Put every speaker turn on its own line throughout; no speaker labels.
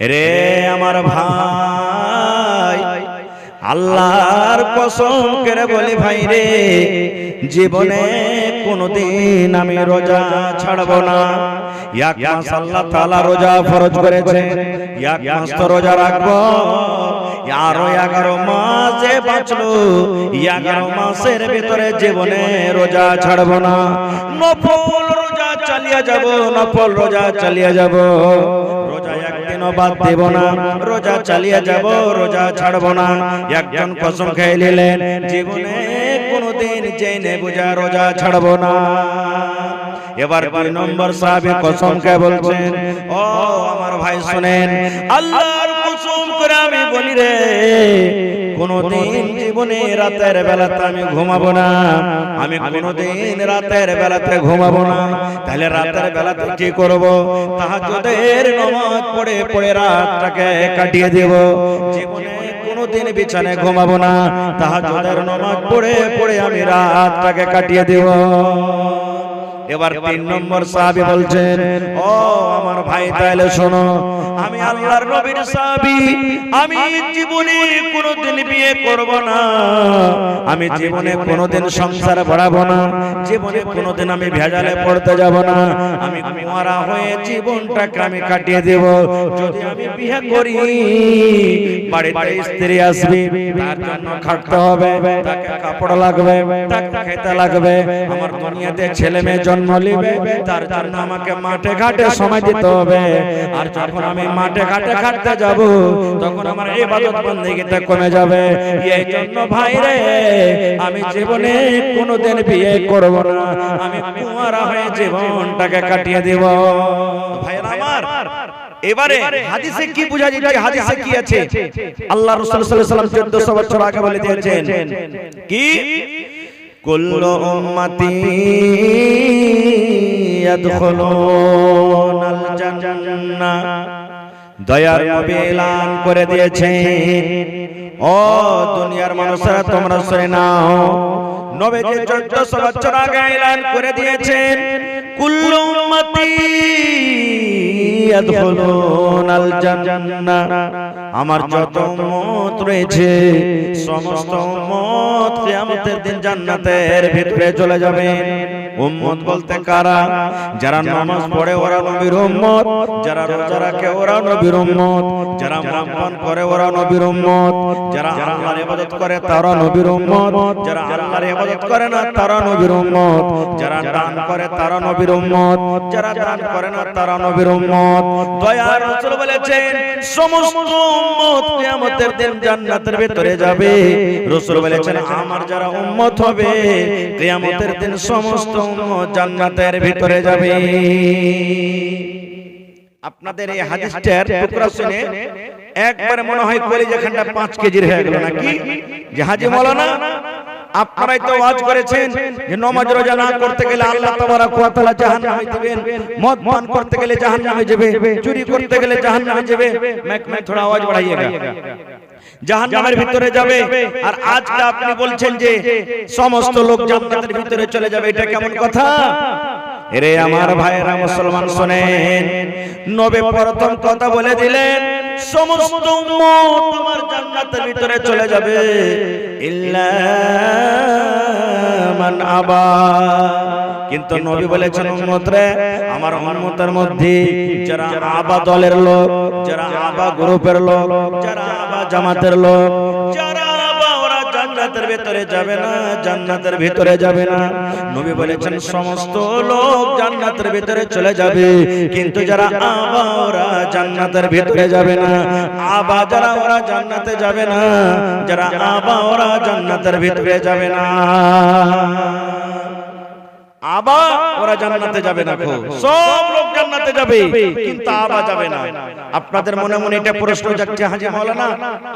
রে আমার ভাই, আল্লাহর কসম করে বলি ভাই রে, জীবনে কোনদিন আমি রোজা ছাড়ব না। এক মাস আল্লাহ তাআলা রোজা ফরজ করেছেন, এক মাস তো রোজা রাখবো। আরো 11 মাস যে বাঁচলো, 11 মাসের ভিতরে জীবনে রোজা ছাড়ব না। নফল রোজা চালিয়ে যাব, নফল রোজা চালিয়ে যাব। রোজা একদিনও বাদ দেব না, রোজা চালিয়ে যাব, রোজা ছাড়ব না। একজন কসম খেয়ে নিলেন, জীবনে কোনদিন জেনে বুঝা রোজা ছাড়ব না। এবার 2 নম্বর সাহাবী কসম খেয়ে বলছেন, ও আমার ভাই শুনেন, আল্লাহর কসম করে আমি বলি রে, কোনদিন জীবনে রাতের বেলাতে আমি ঘুমাবো না, আমি কোনদিন রাতের বেলাতে ঘুমাবো না। তাহলে রাতের বেলাতে কি করব? তাহাজ্জুদের নামাজ পড়ে পড়ে রাতটাকে কাটিয়ে দেব। জীবনে কোনদিন বিছানায় ঘুমাবো না, তাহাজ্জুদের নামাজ পড়ে পড়ে আমি রাতটাকে কাটিয়ে দেব। এবার 3 নম্বর সাহাবী বলছেন, ও আমার ভাই তাহলে শোনো, আমি আল্লাহর নবীর সাহাবী, আমি জীবনে কোনদিন বিয়ে করব না, আমি জীবনে কোনদিন সংসার বাড়াবো না, জীবনে কোনদিন আমি ভেজালে পড়তে যাব না, আমি কুঁয়ারা হয়ে জীবনটাকে আমি কাটিয়ে দেব। যদি আমি বিয়ে করি, বাড়িতে স্ত্রী আসবে, তার জন্য খাটতে হবে, তাকে কাপড় লাগবে, তাকে খেতে লাগবে, আমার দুনিয়াতে ছেলে মেয়ে জন্ম নিবে, তার জন্য আমাকে মাঠে ঘাটে সময় দিতে হবে। আর যখন আমি মাঠে ঘাটে খাটতে যাব, তখন আমার ইবাদত বন্দেগীতে কমে যাবে। এই জন্য ভাই রে, আমি জীবনে কোনদিন বিয়ে করব না, আমি কুঁয়ারা হয়ে জীবনটাকে কাটিয়ে দেব। ভাইরা আমার, এবারে হাদিসে কি বোঝা যাচ্ছে? হাদিসে কি আছে? আল্লাহ রাসূল সাল্লাল্লাহু আলাইহি ওয়াসাল্লাম 1400 বছর আগে বলে দিয়েছেন কি, কুল্লু উম্মতি ইয়াদখুলুনাল জান্নাহ। দয়ার নবী এলান করে দিয়েছেন, ও দুনিয়ার মানুষেরা তোমরা শুনে নাও, নবীজি 1400 বছর আগে এলান করে দিয়েছেন, কুল্লু উম্মতি ইয়াদখুলুনাল জান্নাহ। আমার যত উম্মত রয়েছে, সমস্ত উম্মত কিয়ামতের দিন জান্নাতের ভিতরে চলে যাবে। উম্মত বলতে কারা? যারা নামাজ পড়ে ওরা নবীর উম্মত, যারা রোজা রাখে ওরা নবীর উম্মত, যারা মুনাফান করে ওরা নবীর উম্মত, যারা আল্লাহর ইবাদত করে তারা নবীর উম্মত, যারা আল্লাহর ইবাদত করে না তারা নবীর উম্মত, যারা দান করে তারা নবীর উম্মত, যারা দান করে না তারা নবীর উম্মত। দয়ার রাসূল বলেছেন, সমস্ত উম্মত কিয়ামতের দিন জান্নাতের ভিতরে যাবে। রাসূল বলেছেন, আমার যারা উম্মত হবে, কিয়ামতের দিন সমস্ত উম্মত জান্নাতের ভিতরে যাবে। আপনাদের এই হাদিসটার টুকরা শুনে একবার মনে হয় কলিজাখানটা 5 কেজির হয়ে গেল নাকি? যে হাজী মাওলানা, আপনারাই তো ওয়াজ করেছেন যে নামাজ রোজা না করতে গেলে আল্লাহ তাবারক ওয়া তাআলা জাহান্নামে দিবেন, মদ পান করতে গেলে জাহান্নামে যাবে, চুরি করতে গেলে জাহান্নামে যাবে। मैं थोड़ा आवाज बढ़ाइएगा, জাহান্নামের ভিতরে যাবে। আর আজকে আপনি বলছেন যে সমস্ত লোক জান্নাতের ভিতরে চলে যাবে, এটা কেমন কথা? এরে আমার ভাইয়েরা মুসলমান শুনেন, নবী প্রথম কথা বলে দিলেন, সমস্ত উম্মত তোমার জান্নাতের ভিতরে চলে যাবে, ইল্লা মান আবা। কিন্তু নবী বলেছেন, উম্মত রে, আমার উম্মতের মধ্যে যারা আবা দলের লোক, যারা আবা গ্রুপের লোক, যারা আবা জামাতের লোক, যারা আবা, ওরা জান্নাতের ভিতরে যাবে না, জান্নাতের ভিতরে যাবে না। নবী বলেছেন, সমস্ত লোক জান্নাতের ভিতরে চলে যাবে, কিন্তু যারা আবা ওরা জান্নাতের ভিতরে যাবে না। আবা যারা ওরা জান্নাতে যাবে না, যারা আবা ওরা জান্নাতের ভিতরে যাবে না। আবা ওরা জান্নাতে যাবে না, সব লোক জান্নাতে যাবে, কিন্তু আবা যাবে না। আপনাদের মনে মনে এটা প্রশ্ন জাগছে, হাজী মাওলানা,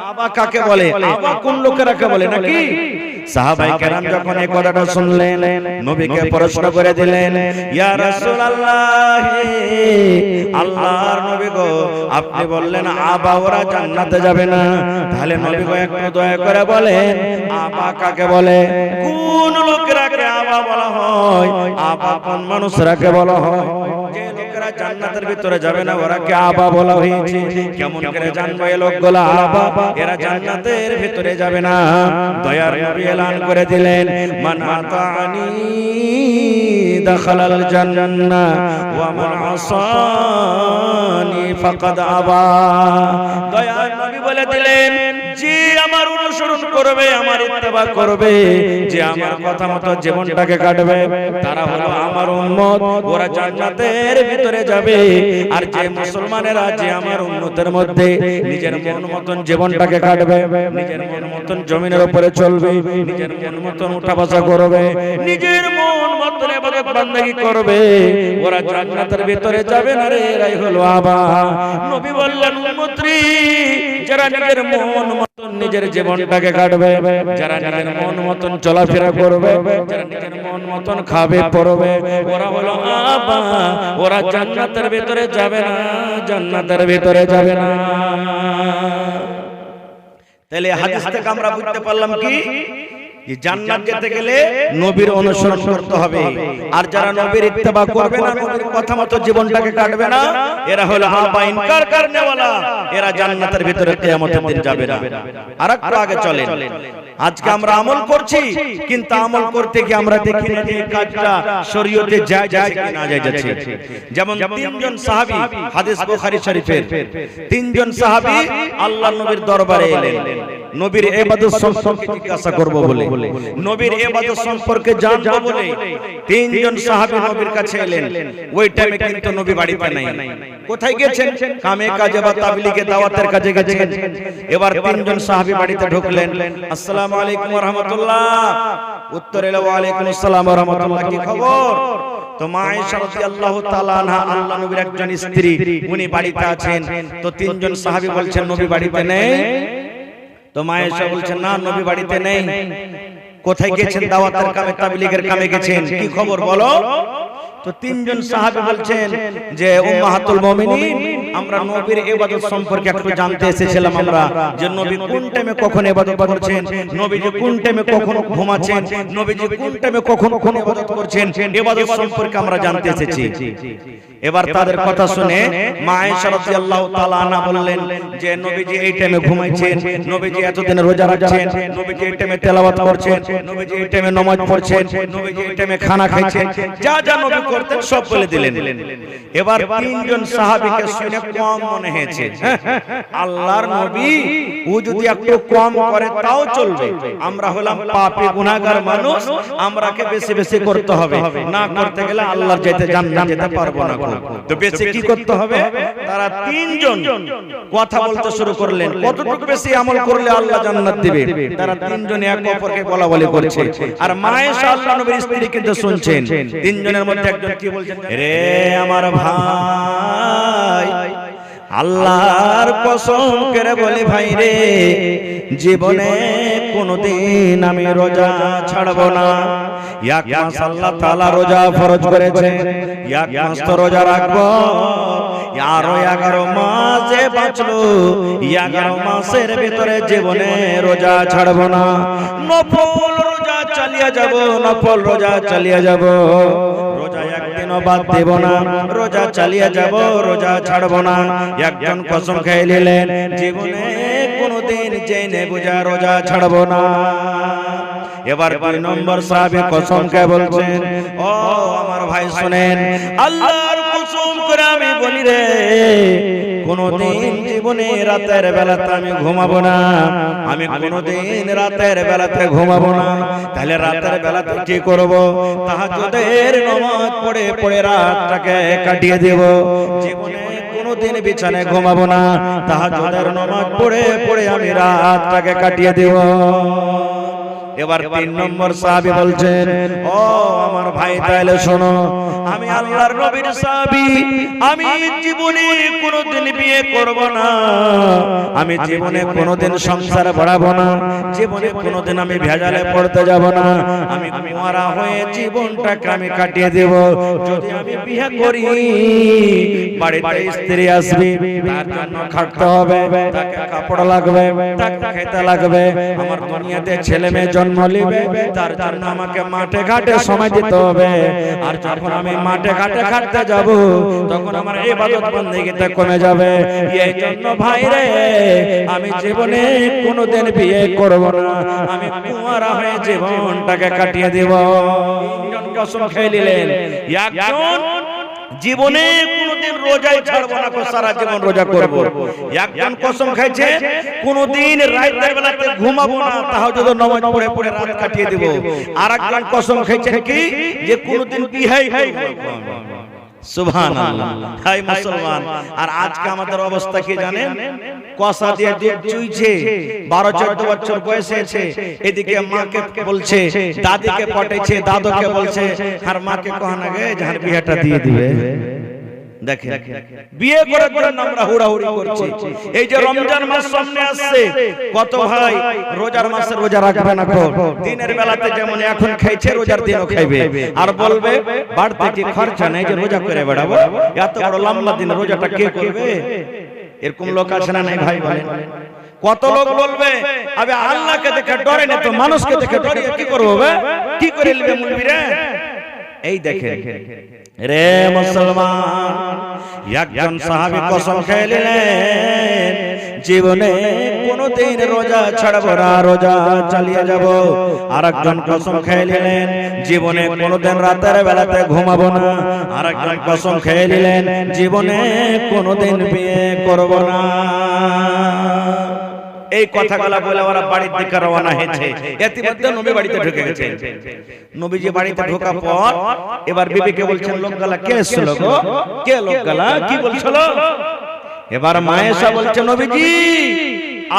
আবা কাকে বলে? আবা কোন লোকেরাকে বলে নাকি? সাহাবায়ে কেরাম যখন এই কথাটা শুনলেন, নবীকে প্রশ্ন করে দিলেন, ইয়া রাসূলুল্লাহ, আল্লাহর নবী গো, আপনি বললেন আবা ওরা জান্নাতে যাবে না, তাহলে নবী গো একটু দয়া করে বলেন আবা কাকে বলে? কোন লোকেরাকে আবা বলা হয়? আবা কোন মানুষরাকে বলা হয়? যে লোকেরা ওরা জান্নাতের ভিতরে যাবে না, ওরা কে আবা বলা হয়েছে। কেমন করে জানবো এই লোকগুলো আবা, এরা জান্নাতের ভিতরে যাবে না? দয়ার নবী এলান করে দিলেন, মান আতানি দাখালাল জান্নাহ ওয়া মান আসানি ফাকাদ আবা। দয়ার নবী বলে দিলেন, যে আমার অনুসরণ করবে, আমার ইত্তেবা করবে, যে আমার কথা মতো জীবনটাকে কাটবে, তারা হলো আমার উম্মত, ওরা জান্নাতের ভিতরে যাবে। আর যে মুসলমানেরা যে আমার উম্মতের মধ্যে নিজের মন মতন জীবনটাকে কাটবে, নিজের মন মতন জমিনের উপরে চলবে, নিজের মন মতন উঠা বসা করবে, নিজের মন মতন ইবাদত বান্দাগি করবে, ওরা জান্নাতের ভিতরে যাবে না রে। এরাই হলো আবা। নবী বললেন, উম্মতরি, যারা নিজের মন মতন নিজের জীবনটাকে কাটবে, যারা নিজের মন মতন চলাফেরা করবে, যারা নিজের মন মতন খাবে পড়বে, ওরা হলো আবা, ওরা জান্নাতের ভিতরে যাবে না, জান্নাতের ভিতরে যাবে না। তাহলে হাদিস থেকে আমরা বুঝতে পারলাম কি, জান্নাত যেতে গেলে নবীর অনুসরণ করতে হবে। আর যারা নবীর ইত্তেবা করবে না, নবীর কথা মতো জীবনটাকে কাটবে না, এরা হলো আবা ইনকার করনে ওয়ালা, এরা জান্নাতের ভিতরে কিয়ামতের দিন যাবে না। আরেকটু আগে চলেন। আজকে আমরা আমল করছি, কিন্তু আমল করতে গিয়ে আমরা দেখি না যে এই কাজটা শরীয়তে জায়েজ আছে কি না জায়েজ আছে। যেমন তিনজন সাহাবী, হাদিস বুখারী শরীফের, তিনজন সাহাবী আল্লাহর নবীর দরবারে এলেন নবীর ইবাদত সম্পর্কে জিজ্ঞাসা করব বলে, নবীর ইবাদত সম্পর্কে জানবো বলে তিনজন সাহাবী নবীর কাছে এলেন। ওই টাইমে কিন্তু নবী বাড়িতে নাই। কোথায় গেছেন? কামে কাজে বা তাবলীগে দাওয়াতের কাজে গেছেন। এবার তিনজন সাহাবী বাড়িতে ঢুকলেন। আসসালামু আলাইকুম ওয়া রাহমাতুল্লাহ। উত্তর এলো, ওয়া আলাইকুম আসসালাম ওয়া রাহমাতুল্লাহ। কি খবর? তো মা আয়েশা রাদিয়াল্লাহু তাআলা আনহা, আল্লাহ নবীর একজন স্ত্রী, উনি বাড়িতে আছেন। তো তিনজন সাহাবী বলছেন, নবী বাড়িতে নেই। তো মা আয়েশা বলছেন, না, নবী বাড়িতে নেই। কোথায় গেছেন? দাওয়াতের কামে, তাবলীগের কামে গেছেন। কি খবর বলো? তো তিনজন সাহাবী বলছেন যে, উম্মাহাতুল মুমিনিন, আমরা নবীর ইবাদত সম্পর্কে একটু জানতে এসেছিলাম, আমরা যে নবী কোন টাইমে কখন ইবাদত করছেন, নবী যে কোন টাইমে কখন ঘুমাচ্ছেন, নবী যে কোন টাইমে কখন কোন ইবাদত করছেন, ইবাদত সম্পর্কে আমরা জানতে এসেছি। এবার তাদের কথা শুনে মা আয়েশা রাদিয়াল্লাহু তাআলা আনহা বললেন যে, নবীজি এই টাইমে ঘুমাইছেন, নবীজি এতদিন রোজা রাখছেন, নবীজি এই টাইমে তেলাওয়াত করছেন, নবীজি এই টাইমে নামাজ পড়ছেন, নবীজি এই টাইমে খানা খাইছেন, যা যা নবী করতেন সব বলে দিলেন। এবার তিনজন সাহাবীকে শুনে কম মনে হয়েছে। আল্লাহর নবী ও যদি একটু কম করে তাও চলবে, আমরা হলাম পাপী গুনাহগার মানুষ, আমরাকে বেশি বেশি করতে হবে, না করতে গেলে আল্লাহর জান্নাত যেতে পারবো না। তো বেশি কি করতে হবে? তারা তিনজন কথা বলতে শুরু করলেন, কতটুকু বেশি আমল করলে আল্লাহ জান্নাত দিবে। তারা তিনজন এক অপরকে বলাবলি করছে, আর মা আয়েশা আল্লাহ নবীর স্ত্রী কিন্তু শুনছেন। তিনজনের মধ্যে একজন কি বলছেন, রে আমার ভাই, আল্লাহর কসম করে বলি ভাই রে, জীবনে কোনদিন আমি রোজা ছাড়বো না। এক মাস আল্লাহ তাআলা রোজা ফরজ করেছে, এক মাস তো রোজা রাখবো। আরো 11 মাসে বাঁচলো, 11 মাসের ভিতরে জীবনে রোজা ছাড়বো না। নফল রোজা চালিয়ে যাব, নফল রোজা চালিয়ে যাব। রোজা একদিনও বাদ দেব না, রোজা চালিয়ে যাব, রোজা ছাড়বো না। একজন কসম খেয়ে নিলেন, জীবনে কোনদিন জেনে বুঝা রোজা ছাড়বো না। এবার 2 নম্বর সাহাবী কসম খেয়ে বলছেন, ও আমার ভাই শুনেন, আল্লাহর কসম করে আমি বলি রে, কোনদিন জীবনে রাতের বেলাতে আমি ঘুমাবো না, আমি কোনদিন রাতের বেলাতে ঘুমাবো না। তাহলে রাতের বেলাতে কি করব? তাহাজ্জুদের নামাজ পড়ে পড়ে রাতটাকে কাটিয়ে দেব। জীবনে কোনদিন বিছানায় ঘুমাবো না, তাহাজ্জুদের নামাজ পড়ে পড়ে আমি রাতটাকে কাটিয়ে দেব। এবার 3 নম্বর সাহাবী বলছেন, ও আমার ভাই, তাহলে শোনো, আমি আল্লাহর নবীর সাহাবী, আমি জীবনে কোনদিন বিয়ে করব না, আমি জীবনে কোনদিন সংসার বাড়াবো না, জীবনে কোনদিন আমি ভেজালে পড়তে যাব না, আমি কুঁয়ারা হয়ে জীবনটাকে আমি কাটিয়ে দেব। যদি আমি বিয়ে করি, বাড়িতে স্ত্রী আসবে, তার জন্য খাটতে হবে, তাকে কাপড় লাগবে, তাকে খেতে লাগবে, আমার দুনিয়াতে ছেলে মেয়ে জন্ম নেবে তার জন্য আমাকে মাঠে ঘাটে সময় দিতে হবে। আর যখন আমি মাঠে ঘাটে খাটতে যাব তখন আমার ইবাদত বন্দেগীতে কমে যাবে। এই জন্য ভাই রে আমি জীবনে কোনোদিন বিয়ে করব না, আমি কুঁয়ারা হয়ে জীবনটাকে কাটিয়ে দেব। তিনজন কসম খেয়ে নিলেন। একজন জীবনে কোনদিন রোজাই ছাড়বো না, সারা জীবন রোজা করব। একজন কসম খাইছে কোনদিন রাতের বেলাতে ঘুমাবো না, তাহাজ্জুদ নামাজ পড়ে পড়ে রাত কাটিয়ে দেব। আর একজন কসম খাইছে কি যে কোনদিন বিয়ে করব না। সুবহানাল্লাহ। হাই মুসলমান। আর আজকে আমাদের অবস্থা কি জানেন? কষা দিয়ে দুধ চুইছে, 12-14 বছর বয়সে আছে, এদিকে মাকে বলছে, দাদিকে পটাইছে, দাদুকে বলছে, আর মাকে কহনা গে যার বিয়েটা দিয়ে দিবে। দেখেন বিয়ে করার জন্য আমরা হুড়াহুড়ি করছি। এই যে রমজান মাস সামনে আসছে, কত ভাই রোজার মাসে রোজা রাখবে না, দিনের বেলাতে যেমন এখন খাইছে রোজার দিনও খাইবে, আর বলবে বাড়তে কি খরচা নেই যে রোজা করে বেড়াবো, এত বড় লম্বা দিন রোজাটা কে করবে? এরকম লোক আছে না নাই ভাই? বলেন কত লোক বলবে আবে আল্লাহকে দেখে ডরে না তো মানুষকে দেখে ডরিয়ে কি করবো? কি করে নিবে মুলবিরা? এই দেখেন রে মুসলমান, একজন সাহাবী কসম খেয়ে নিলেন জীবনে কোনদিন রোজা ছাড়বো না, রোজা চালিয়ে যাব। আর একজন কসম খেয়ে নিলেন জীবনে কোনদিন রাতের বেলাতে ঘুমাবো না। আর একজন কসম খেয়ে নিলেন জীবনে কোনদিন বিয়ে করব না। এই কথাগুলো বলে ওরা বাড়ির দিকে রওনা হয়েছে। ইতিমধ্যে নবী বাড়িতে ঢুকে গেছে। নবীজি বাড়িতে ঢোকার পর এবার বিবিকে বলছেন লোকগুলা কে এসেছিল গো? কে লোকগুলা কি বলছিল? এবার মায়েশা বলছে নবীজি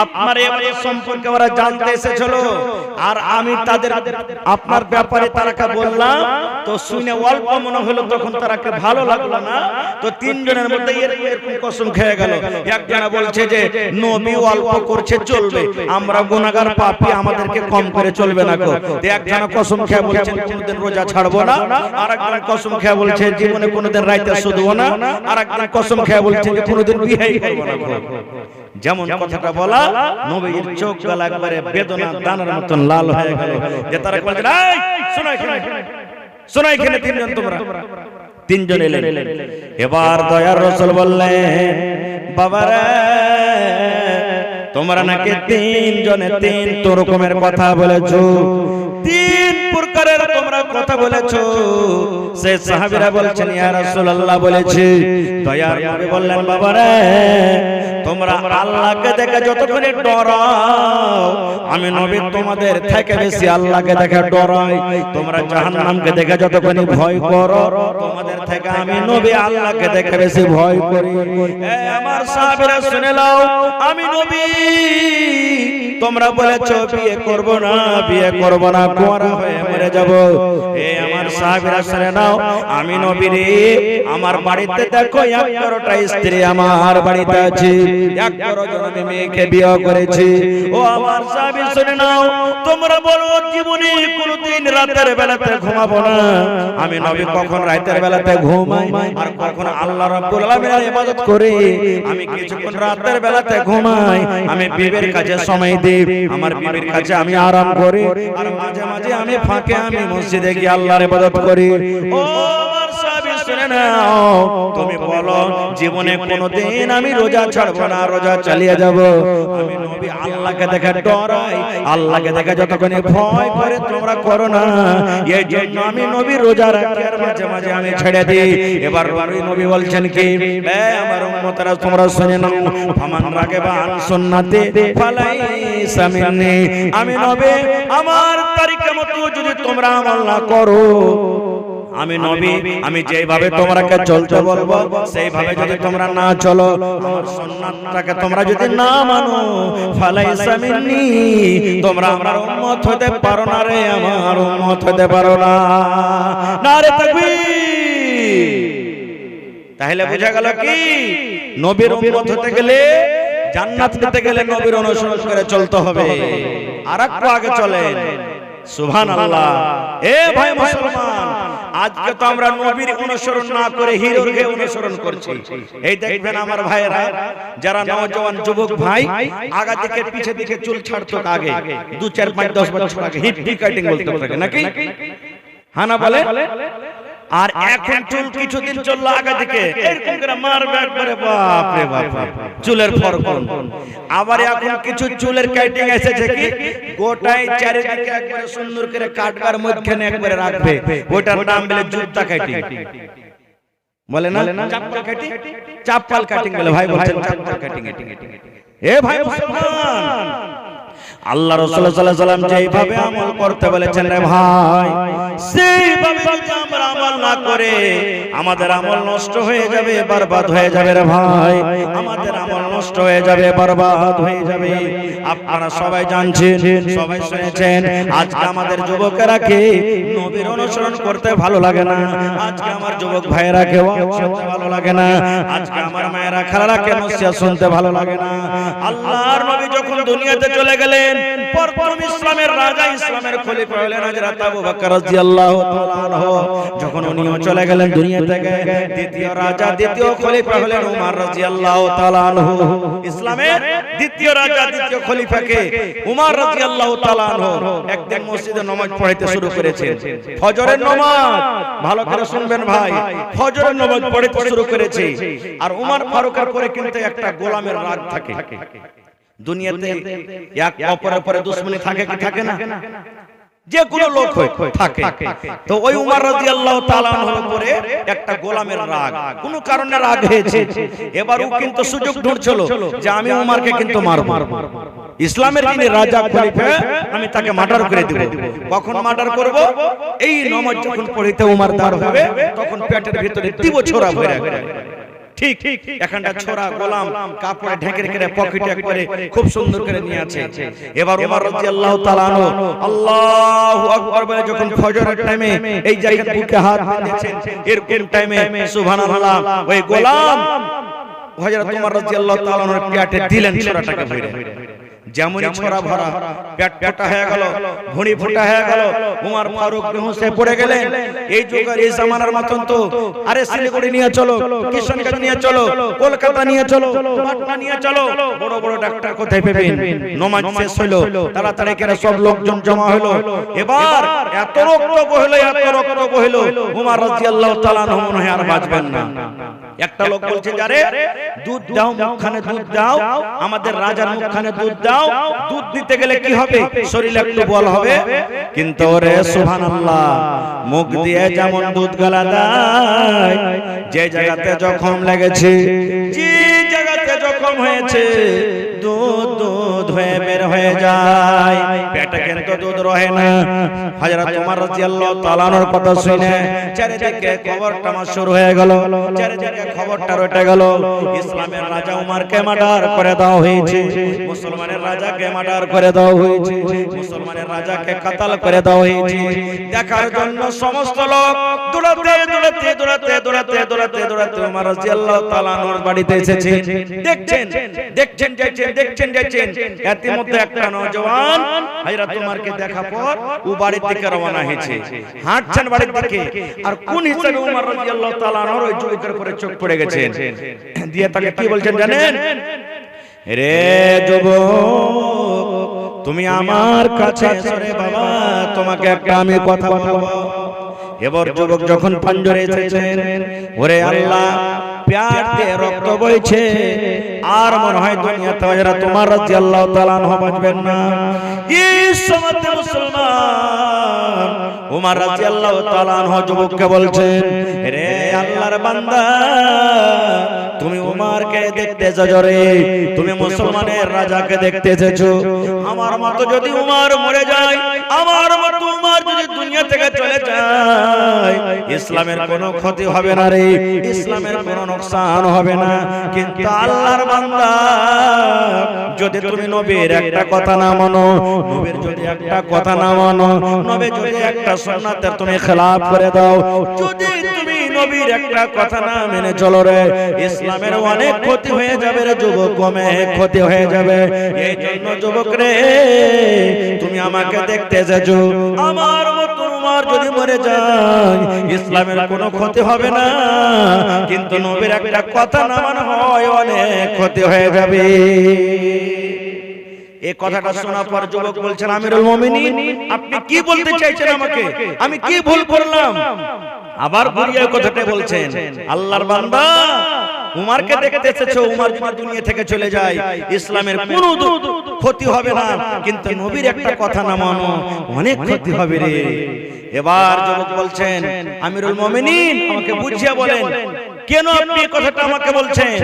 আপনার এই সম্পর্কে ওরা জানতে এসেছিল, আর আমি তাদের আপনার ব্যাপারে তারাকে বললাম, তো শুনে অল্প মনে হলো, তখন তারাকে ভালো লাগলো না। তো তিনজনের মধ্যে এরকম কসম খেয়ে গেল। একজনা বলছে যে নবী অল্প করছে চলবে, আমরা গুনাহগার পাপী, আমাদেরকে কম করে চলবে না গো। একজনা কসম খেয়ে বলছেন কোনদিন রোজা ছাড়বো না। আর একজন কসম খেয়ে বলছে জীবনে কোনদিন রাতে শুধবো না। আর একজন কসম খেয়ে বলছে যে কোনদিন বিয়েই করব না গো। যেমন কথাটা বলা, নবীর চোখ গলা একবারে বেদনা দানার মতন লাল হয়ে গেল। যে তারা বলছে এই শোনো এখানে, শোনো এখানে তিনজন, তোমরা তিনজন এলেন। এবার দয়ার রাসূল বললেন বাবারে তোমরা নাকি তিনজনে তিন রকমের কথা বলেছো, তিন প্রকারের তোমরা কথা বলেছো। সেই সাহাবীরা বলছেন ইয়া রাসূলুল্লাহ বলেছি। দয়ার নবী বললেন বাবারে তোমরা আল্লাহকে দেখে যতক্ষণে ডরাও, আমি নবী তোমাদের থেকে বেশি আল্লাহকে দেখে ডরাই। তোমরা জাহান্নামকে দেখে যতক্ষণে ভয় করো, তোমাদের থেকে আমি নবী আল্লাহকে দেখে বেশি ভয় করি। আমার সাহাবীরা শুনে নাও, আমি নবী তোমরা বলেছো বিয়ে করব না, বিয়ে করব না, কুঁয়ারা হয়ে মরে যাব। আমার সাহাবীরা শুনে নাও, আমি নবী রে আমার বাড়িতে দেখো 11টা স্ত্রী আমার বাড়িতে আছে, 11 জন মেয়েকে বিয়ে করেছি। ও আমার সাহাবী শুনে নাও, তোমরা বলো জীবনে কোনদিন রাতের বেলাতে ঘুমাবো না। আমি নবী কখন রাতের বেলাতে ঘুমাই আর কখন আল্লাহ রাব্বুল আলামিনের ইবাদত করি। আমি কিছুক্ষণ রাতের বেলাতে ঘুমাই, আমি বিবির কাছে সময় দিই, আমার বিবির কাছে আমি আরাম করি, আর মাঝে মাঝে আমি ফাঁকে আমি মসজিদে গিয়ে আল্লাহর ইবাদত করি। ও আমার সাহাবী শুনে নাও, তুমি বলো জীবনে কোনদিন আমি রোজা ছাড়বো না, রোজা চালিয়ে যাব। আমি নবী আল্লাহকে দেখে ডরাই, আল্লাহকে দেখে যতক্ষণ ভয় করে তোমরা করো না। এই জন্য আমি নবী রোজা রাখি আর মাঝে মাঝে আমি ছেড়ে দিই। এবার নবী বলছেন কি আমার উম্মতরা তোমরা শুনে নাও, ফামান রাগিবা আন সুন্নতি ফালাইসা মিন্নি। আমি নবী আমার তরিকা মতো যদি তোমরা আমল না করো, আমি নবী আমি যেভাবে তোমাকে চলতে বলবো সেইভাবে যদি তোমরা না চলো, আমার সুন্নাতটাকে তোমরা যদি না মানো, ফালাইসা মিন্নি, তোমরা আমার উম্মত হতে পারো না রে, আমার উম্মত হতে পারো না। নারে তাকবীর। তাহলে বোঝা গেল কি নবীর উম্মত হতে গেলে, জান্নাত পেতে গেলে নবীর অনুসরণ করে চলতে হবে। আর একটু আগে চলেন। সুবহানাল্লাহ। এ ভাই মুসলমান, আজকে তো আমরা নবীর অনুসরণ না করে হিরোকে অনুসরণ করছি। এই দেখবেন আমার ভাইয়েরা, যারা নওজওয়ান যুবক ভাই আগা থেকে পিছে দিকে চুল ছাড়তো আগে 2 4 5 10 বছর আগে হিপি কাটিং বলতে থাকে নাকি, হানা বলে। আর এখন চুল কিছুদিন চললো আগে থেকে এরকম করে মারবে একবারে, বাপ রে বাপ, চুলের ফরকন। আবার এখন কিছু চুলের কাটিং এসেছে কি গোটাই চারিদিকে একবারে সুন্দর করে কাটবার মধ্যখানে একবারে রাখবে, ওটার নাম বলে জুতা কাটিং বলে না, চাপ্পাল কাটিং, চাপ্পাল কাটিং বলে ভাই, বলছেন চাপ্পাল কাটিং। এ ভাই মুসলমান, আল্লাহ রাসূল সাল্লাল্লাহু আলাইহি ওয়াসাল্লাম যেভাবে আমল করতে বলেছেন রে ভাই, সেইভাবে যদি আমরা আমল না করে আমাদের আমল নষ্ট হয়ে যাবে, বরবাদ হয়ে যাবে রে ভাই, আমাদের আমল নষ্ট হয়ে যাবে, বরবাদ হয়ে যাবে। আপনারা সবাই জানছেন, সবাই শুনেছেন, আজকে আমাদের যুবকেরা কে নবীর অনুসরণ করতে ভালো লাগে না, আজকে আমার যুবক ভাইয়েরা কেউ শুনতে ভালো লাগে না, আজকে আমার মায়েরা খালারা কেন নসিহত শুনতে ভালো লাগে না। আল্লাহর নবী যখন দুনিয়াতে চলে গেলেন, প্রথম ইসলামের রাজা, ইসলামের খলিফা হলেন হযরত আবু বকর রাদিয়াল্লাহু তাআলা আনহু। যখন উনিও চলে গেলেন দুনিয়া থেকে, দ্বিতীয় রাজা, দ্বিতীয় খলিফা হলেন উমর রাদিয়াল্লাহু তাআলা আনহু। ইসলামের দ্বিতীয় রাজা, দ্বিতীয় খলিফাকে উমর রাদিয়াল্লাহু তাআলা আনহু একদিন মসজিদে নামাজ পড়াইতে শুরু করেছেন, ফজরের নামাজ। ভালো করে শুনবেন ভাই, ফজরের নামাজ পড়াইতে শুরু করেছে। আর উমর ফারুকের পরে কিন্তু একটা গোলামের রাগ থাকে। দুনিয়াতে এক অপরের পরে দুশমনি থাকে কি থাকে না, যে কোনো লোক হয় থাকে। তো ওই উমর রাদিয়াল্লাহু তাআলা আনহুর উপরে একটা গোলামের রাগ, কোন কারণে রাগ হয়েছে। এবার ও কিন্তু সুযোগ ঢুঁড়ছিল যে আমি উমরকে কিন্তু মারব, ইসলামের যিনি রাজা খলিফা আমি তাকে মার্ডার করে দেব। কখন মার্ডার করব? এই নামাজ যখন পড়িতে উমর দাঁড় হবে, তখন পেটের ভিতরে দিব ছোরা ভরে রাখবে। ঠিক এখানটা ছোরা গোলাম কাপড়ে ঢেকে রেখে পকেটে করে খুব সুন্দর করে নিয়ে আছে। এবার ওমর রাদিয়াল্লাহু তাআলা আনহু আল্লাহু আকবার বলে যখন ফজরের টাইমে এই জায়গায় বুকে হাত বাঁধেছেন, এরকম টাইমে সুবহানাল্লাহ ওই গোলাম হযরত ওমর রাদিয়াল্লাহু তাআলা আনহুর পেটে দিলেন ছোরাটাকে ভরে। যেমনই ছোরা ভরা, পেট ফোটা হয়ে গেল, ভুঁড়ি ফোটা হয়ে গেল, উমর ফারুক বেহুঁশে পড়ে গেলেন। এই যুগের এই জামানার মতন তো আরে শিলিগুড়ি নিয়ে চলো, কিশনগঞ্জ নিয়ে চলো, কলকাতা নিয়ে চলো, পাটনা নিয়ে চলো, বড় বড় ডাক্তার কোথায় পাবেন? নামাজ শেষ হলো, তাড়াতাড়ি করে সব লোকজন জমা হলো। এবার এত রক্ত বহিল, এত রক্ত বহিল, উমর রাদিয়াল্লাহু তাআলা আনহু মনে হয় আর বাঁচবেন না। একটা লোক বলছে, যারে দুধ দাও, মুখখানে দুধ দাও, আমাদের রাজার মুখখানে দুধ দাও, দুধ দিতে গেলে কি হবে? শরীরে একটু বল হবে। কিন্তু ওরে সুবহানাল্লাহ, মুখ দিয়ে যেমন দুধ গলা দেয়, যে জায়গাতে জখম লেগেছে, যে জায়গাতে জখম হয়েছে, দুধ দুধ হয়ে বের হয়ে যায়, পেটে কিন্তু দুধ রহে না। হযরত ওমর রাদিয়াল্লাহু তাআলা আনহুর কথা শুনে চারিদিকে খবরটা শুরু হয়ে গেল, চারিদিকে খবরটা রটে গেল। ইসলামের রাজা উমরকে মার্ডার করে দেওয়া হয়েছে, মুসলমানের রাজাকে মার্ডার করে দেওয়া হয়েছে, মুসলমানের রাজাকে কাতাল করে দেওয়া হয়েছে। দেখার জন্য সমস্ত লোক দৌড়াতে দৌড়াতে দৌড়াতে দৌড়াতে দৌড়াতে দৌড়াতে ওমর রাদিয়াল্লাহু তাআলা আনহুর বাড়িতে এসেছে। দেখছেন দেখছেন দেখছেন দেখছেন এর মধ্যে একটা নওজওয়ান হযরত ওমরকে দেখা পর ও বাড়ির দিকে রওনা হয়েছে, হাঁটছেন বাড়ির দিকে। আর কোন হিসাবে ওমর রাদিয়াল্লাহু তাআলা আনহুর ওই যুবকের উপরে চোখ পড়ে গেছে, দিয়ে তাকে কি বলছেন জানেন? রে যুবক, তুমি আমার কাছে এসো রে বাবা, তোমাকে একটা আমি কথা বলবো। এবার যুবক যখন পাঞ্জরে এসেছেন, ওরে আল্লাহ, পেট দিয়ে রক্ত বইছে, আর মনে হয় দুনিয়াতে হযরত ওমর রাদিয়াল্লাহু তাআলা আনহু বাঁচবেন না। এই সমস্ত মুসলমান ওমর রাদিয়াল্লাহু তাআলা আনহু যুবককে বলছেন, রে আল্লাহর বান্দা, তুমি ওমরকে দেখতে এসেছো রে, তুমি মুসলমানের রাজাকে দেখতে এসেছো। আমার মতো যদি ওমর মরে যায়, আমার মতো ওমর যদি দুনিয়া থেকে চলে যায়, ইসলামের কোনো ক্ষতি হবে না রে, ইসলামের কোনো নোকসান হবে না। কিন্তু আল্লাহর বান্দা, যদি তুমি নবীর একটা কথা না মানো, নবীর যদি একটা কথা না মানো, নবীর যদি একটা সুন্নাতের তুমি খেলাফ করে দাও, যদি তুমি নবীর একটা কথা না মেনে চলো রে, ইসলামের অনেক ক্ষতি হয়ে যাবে রে যুবক, অনেক ক্ষতি হয়ে যাবে। এই জন্য যুবক রে, তুমি আমাকে দেখতে এসেছো, আমার মতো উমর যদি মরে যায় ইসলামের কোনো ক্ষতি হবে না, কিন্তু নবীর একটা কথা না মানা হয় অনেক ক্ষতি হয়ে যাবে। এই কথাটা শোনার পর যুবক বলছেন, আমিরুল মুমিনিন আপনি কি বলতে চাইছেন আমাকে? আমি কি ভুল করলাম? আবার ঘুরিয়ে কথাটা বলছেন, আল্লাহর বান্দা উমরকে দেখতে এসেছো, উমর যদি দুনিয়া থেকে চলে যায় ইসলামের কোনো ক্ষতি হবে না, কিন্তু নবীর একটা কথা না মানো অনেক ক্ষতি হবে রে। এবার যুবক বলছেন, আমিরুল মুমিনিন আমাকে বুঝিয়ে বলেন কেন আপনি এই কথাটা আমাকে বলছেন?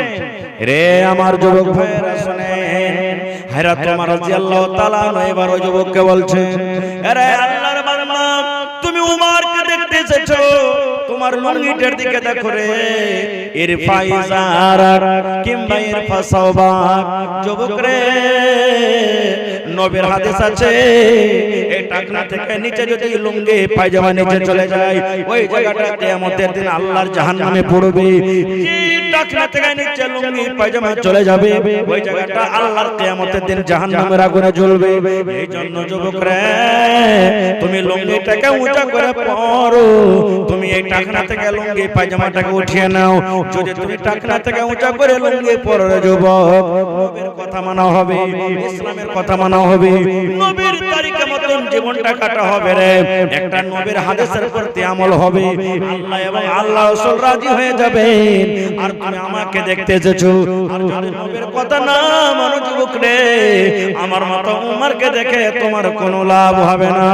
রে আমার যুবক ভাইরা শুনেন, হযরত ওমর রাদিয়াল্লাহু তাআলা এবার ওই যুবককে বলছেন, আরে আল্লাহর বান্দা তুমি উমরকে দেখতে এসেছো, তোমার লুঙ্গিটার দিকে দেখো রে, ইরফা ইজারাক কিংবা ইরফা সাওবাক। যুবক রে, নবীর হাদিস আছে এই টাকনা থেকে নিচে যদি লুঙ্গি পায়জামা নিচে চলে যায় ওই জায়গাটা কিয়ামতের দিন আল্লাহর জাহান্নামে পড়বে। যে টাকনা থেকে নিচে লুঙ্গি পায়জামা চলে যাবে ওই জায়গাটা আল্লাহর কিয়ামতের দিন জাহান্নামের আগুনে জ্বলবে। এই জন্য যুবক রে, তুমি লুঙ্গিটাকে উঁচা করে পরো, তুমি এই টাকনা থেকে লুঙ্গি পায়জামাটাকে উঠিয়ে নাও। যদি তুমি টাকনা থেকে উঁচা করে লুঙ্গি পরো রে যুবক, নবীর কথা মানা হবে, ইসলামের কথা মানা হবে, নবীর তরিকা মতন জীবনটা কাটা হবে রে। একটা নবীর হাদিসের প্রতি আমল হবে, আল্লাহ এবং আল্লাহ রাসূল রাজি হয়ে যাবেন। আর তুমি আমাকে দেখতে এসেছো, আর যদি নবীর কথা না মানো যুবক রে, আমার মতো উমরকে দেখে তোমার কোনো লাভ হবে না।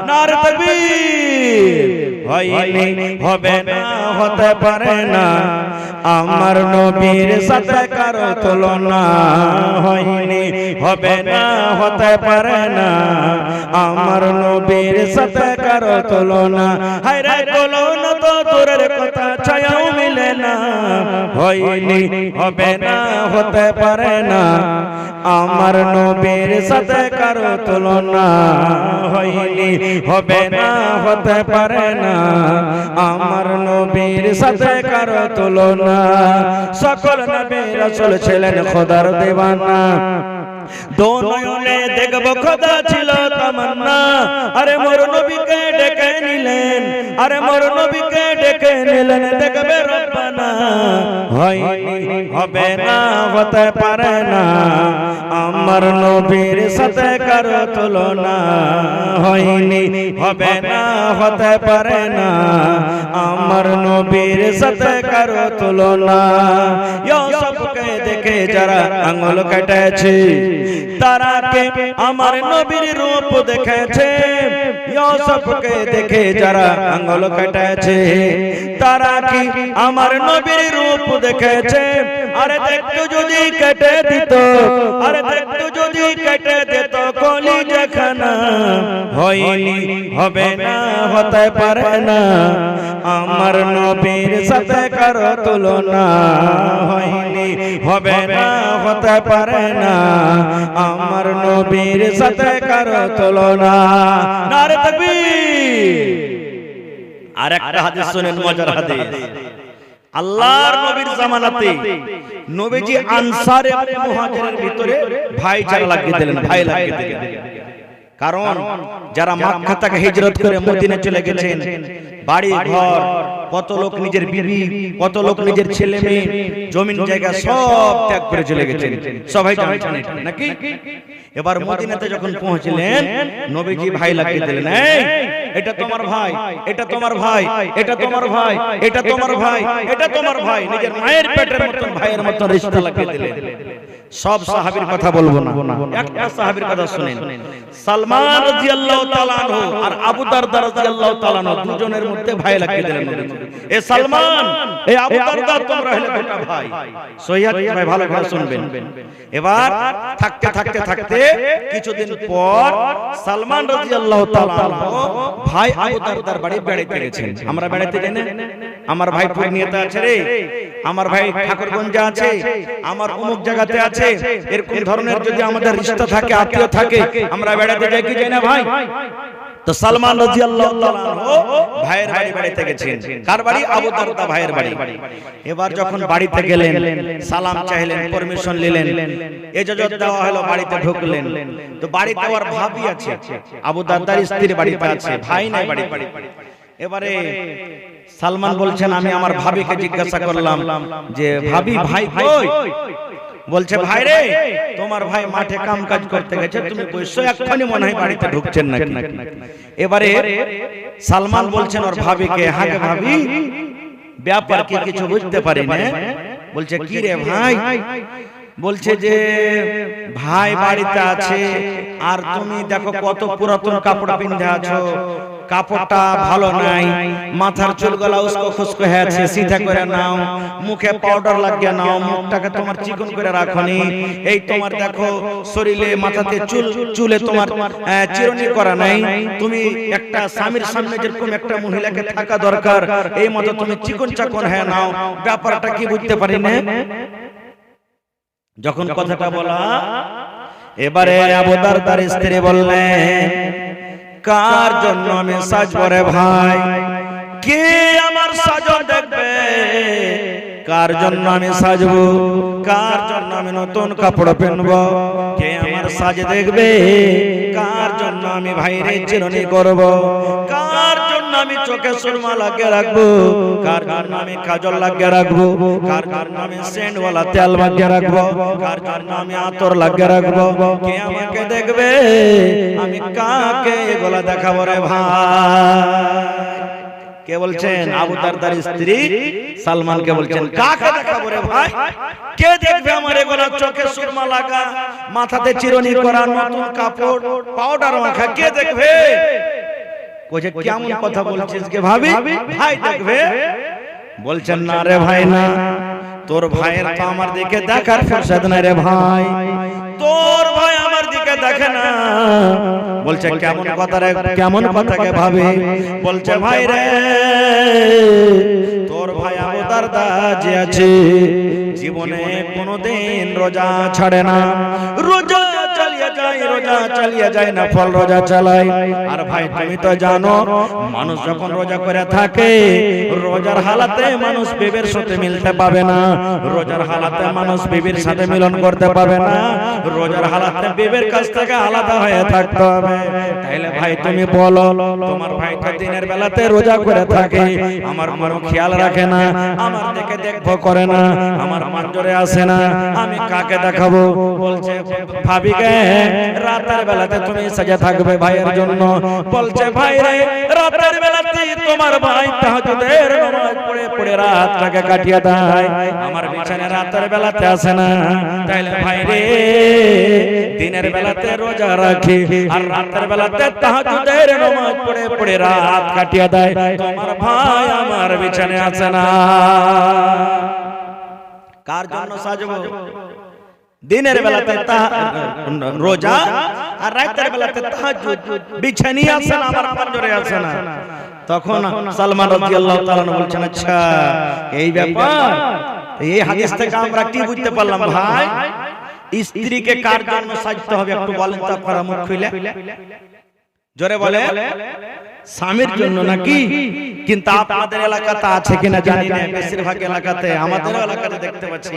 নারে তাকবীর! হয়নি, হবে না, হতে পারে না, আমার নবীর সাথে কারো তুলনা। হয়নি, হবে না, হতে পারে না, আমার নবীর সাথে কারো তুলনা। হায় রে তুলনা তো দূরের কথা, ছায়াও মিলে না। হয়নি, হবে না, হতে পারে না, আমার নবীর সাথে কারো তুলনা। হয়নি, হবে না, হতে পারে না, আমার নবীর সাথে কারো তুলনা। সকল নবী রাসূল ছিলেন খোদার দিওয়ানা, দো নয়নে দেখব খোদা ছিল তামান্না। আরে মোর নবীকে ডেকে নিলেন, আরে মোর নবীকে ডেকে নিলেন, দেখবে রব্বানা। হয়নি, হবে না, হতে পারে না, আমার নবীর সাথে কারো তুলনা। হয়নি, হবে না, হতে পারে না, আমার নবীর সাথে কারো তুলনা। ইউসুফকে দেখে যারা আঙ্গুল কেটেছে, তারা কে আমার নবীর রূপ দেখেছে। ইউসুফকে দেখে যারা আঙ্গুল কেটেছে, তারা কি আমার নবীর রূপ দেখেছে? আরে দেখতো যদি কেটে দিত, আরে দেখতো যদি কেটে দিত কলিজাখানা। হয়নি, হবে না, হতে পারে না, আমার নবীর সাথে কারো তুলনা। হয়নি, হবে না, হতে পারে না, আমার নবীর সাথে কারো তুলনা। নারে তাকবীর! আর একটা হাদিস শুনেন, মজার হাদিস। আল্লাহর নবীর জামানাতে নবীজি আনসার এবং মুহাজিরের ভিতরে ভাইচারা লাগিয়ে দিলেন, ভাই লাগিয়ে দিলেন। কারণ যারা মক্কা থেকে হিজরত করে মদিনা চলে গেছেন, বাড়ি ঘর, কত লোক নিজের বিবি, কত লোক নিজের ছেলে মেয়ে, জমিন জায়গা সব ত্যাগ করে চলে গেছেন। সবাই জানেন নাকি? এবার মদিনাতে যখন পৌঁছলেন নবীজি ভাই লাগিয়ে দিলেন, এই এটা তোমার ভাই, এটা তোমার ভাই, এটা তোমার ভাই, এটা তোমার ভাই, এটা তোমার ভাই, নিজের মায়ের পেটের মতন ভাইয়ের মতন রিশতা লাগিয়ে দিলেন। সব সাহাবীর কথা বলবো না, একটা সাহাবীর কথা শুনেন। সালমান রাদিয়াল্লাহু তাআলা আনহু আর আবু দারদা রাদিয়াল্লাহু তাআলা আনহু দুজনের মধ্যে ভাই লাগিয়ে দিলেন। এ সালমান, এ আবু দারদা, তোমরা হলে দুটো ভাই। সহিহ ভাই, ভালো করে শুনবেন। এবার থাকতে থাকতে থাকতে কিছুদিন পর সালমান রাদিয়াল্লাহু তাআলা আনহু ভাই আবু দারদার বাড়ি বেড়াতে গেছেন। আমরা বেড়াতে যাই না? আমার ভাই পূর্ণিয়াতে আছে রে, আমার ভাই ঠাকুরগঞ্জে আছে, আমার অমুক জায়গাতে আছে। এরকম ধরনের যদি আমাদের রিশতা থাকে, আত্মীয় থাকে, আমরা বেড়াতে যাই কি যাই না ভাই? তো সালমান রাদিয়াল্লাহু তাআলা আনহু ভাইয়ের বাড়িতে গেছেন। কার বাড়ি? আবু দারদা ভাইয়ের বাড়ি। এবার যখন বাড়িতে গেলেন, সালাম চাইলেন, পারমিশন নিলেন, ইজাজত দেওয়া হলো, বাড়িতে ঢুকলেন। তো বাড়িতে ওর ভাবি আছে, আবু দারদার স্ত্রী বাড়িতে আছে, ভাই নাই বাড়িতে। এবারে সালমান বলছেন, আমি আমার ভাবিকে জিজ্ঞাসা করলাম যে ভাবি, ভাই কই? বলছে, ভাই রে, তোমার ভাই মাঠে কাম কাজ করতে গেছে, তুমি বসে এক্ষুনি মনে হয় বাড়িতে ঢুকছেন নাকি? এবারে সালমান বলছেন ওর ভাবিকে, হ্যাঁ ভাবি, ব্যাপার কি কিছু বুঝতে পারি না। বলছে, কি রে ভাই? বলছে যে ভাই বাড়িতে আছে, আর তুমি দেখো কত পুরাতন কাপড় পিন্ধে আছো, কাপড়টা ভালো নাই, মাথার চুলগুলা উস্কো খুস্কো হয়ে আছে, সিধা করে নাও, মুখে পাউডার লাগিয়ে নাও, মুখটাকে তোমার চিকন করে রাখনি, এই তোমার দেখো শরীরে মাথাতে চুলে তোমার চিরুনি করা নাই, তুমি একটা স্বামীর সামনে যেরকম একটা মহিলাকে থাকা দরকার, এই মতো তুমি চিকন চাকন হয়ে নাও, ব্যাপারটা কি বুঝতে পারি না। যখন কথাটা বলা, এবারে আবু দারদার স্ত্রী বললেন, কার জন্য আমি সাজবো রে ভাই? কে আমার সাজো দেখবে? কার জন্য আমি সাজবো? কার জন্য আমি নতুন কাপড় পরবো? কে আমার সাজ দেখবে? কার জন্য আমি ভাইরে চিরুনি করব? কার জন্য আমি চোখে সুরমা লাগিয়ে রাখবো? কার জন্য আমি কাজল লাগিয়ে রাখবো? কার জন্য আমি সেন্টওয়ালা তেল লাগিয়ে রাখবো? কার জন্য আমি আতর লাগিয়ে রাখবো? কে আমাকে দেখবে? আমি কাকে এগুলা দেখাবো রে ভাই? কে বলছেন? আবু দারদার স্ত্রী সালমানকে বলছেন, কাকে দেখাবো রে ভাই? কে দেখবে আমার এগুলা? চোখে সুরমা লাগা, মাথাতে চিরুনি করা, নতুন কাপড়, পাউডার মাখা, কে দেখবে? কইছে, কেমন কথা বলছিস কে ভাবি? ভাই দেখবে? বলছেন, না রে ভাই না, তোর ভাইয়ের তো আমার দিকে দেখার ফুরসত নাই রে ভাই, তোর ভাই আমার দিকে দেখে না। বলছে, কেমন কথা রে? কেমন কথাকে ভাবি? বলছে, ভাই রে, তোর ভাই আবু দারদা যে আছে, জীবনে কোনোদিন রোজা ছাড়ে না, রোজা চালিয়ে যায়, রোজা চালিয়ে যায় না, ফল রোজা চালায়। আর ভাই তুমি তো জানো, মানুষ যখন রোজা করে থাকে, রোজার হালাতে মানুষ বিবির সাথে মিলতে পাবে না, রোজার হালাতে মানুষ বিবির সাথে মিলন করতে পাবে না, রোজার হালাতে বিবির কাছ থেকে আলাদা হয়ে থাকতে হবে। তাইলে ভাই তুমি বলো, তোমার ভাই তো দিনের বেলাতে রোজা করে থাকে, আমার কোনো খেয়াল রাখে না, আমার দিকে দেখবো করে না, আমার মঞ্জরে আসে না, আমি কাকে দেখাবো? বলছে, ভাবিকে রাতের বেলাতে তুমি সাজা থাকবে ভাইয়ের জন্য। বলছে, ভাই রে, রাতের বেলাতে তোমার ভাই তাহাজ্জুদের নামাজ পড়ে পড়ে রাতটাকে কাটিয়ে দেয়, আমার বিছানে রাতের বেলাতে আসে না। তাইলে ভাই রে, দিনের বেলাতে রোজা রাখি আর রাতের বেলাতে তাহাজ্জুদের নামাজ পড়ে পড়ে রাত কাটিয়ে দেয়, তোমার ভাই আমার বিছানে আসে না। কার জন্য সাজবো? দিনের বেলাতে রোজা আর রাতের বেলাতে তাহাজ্জুদ, বিছানি আসে না, আমার পাঞ্জরে আসে না। তখন সালমান রাদিয়াল্লাহু তাআলা বলছেন, আচ্ছা এই ব্যাপার, এই হাদিস থেকে আমরা কি বুঝতে পারলাম ভাই? স্ত্রীকে কার জন্য সাজতে হবে একটু বলেন তো আপনারা, মুখ খুলে জোরে বলে। স্বামীর জন্য নাকি? কিন্তু আপনাদের এলাকাতে আছে কিনা জানি না, বেশিরভাগ এলাকাতে, আমাদের এলাকাতে দেখতে পাচ্ছি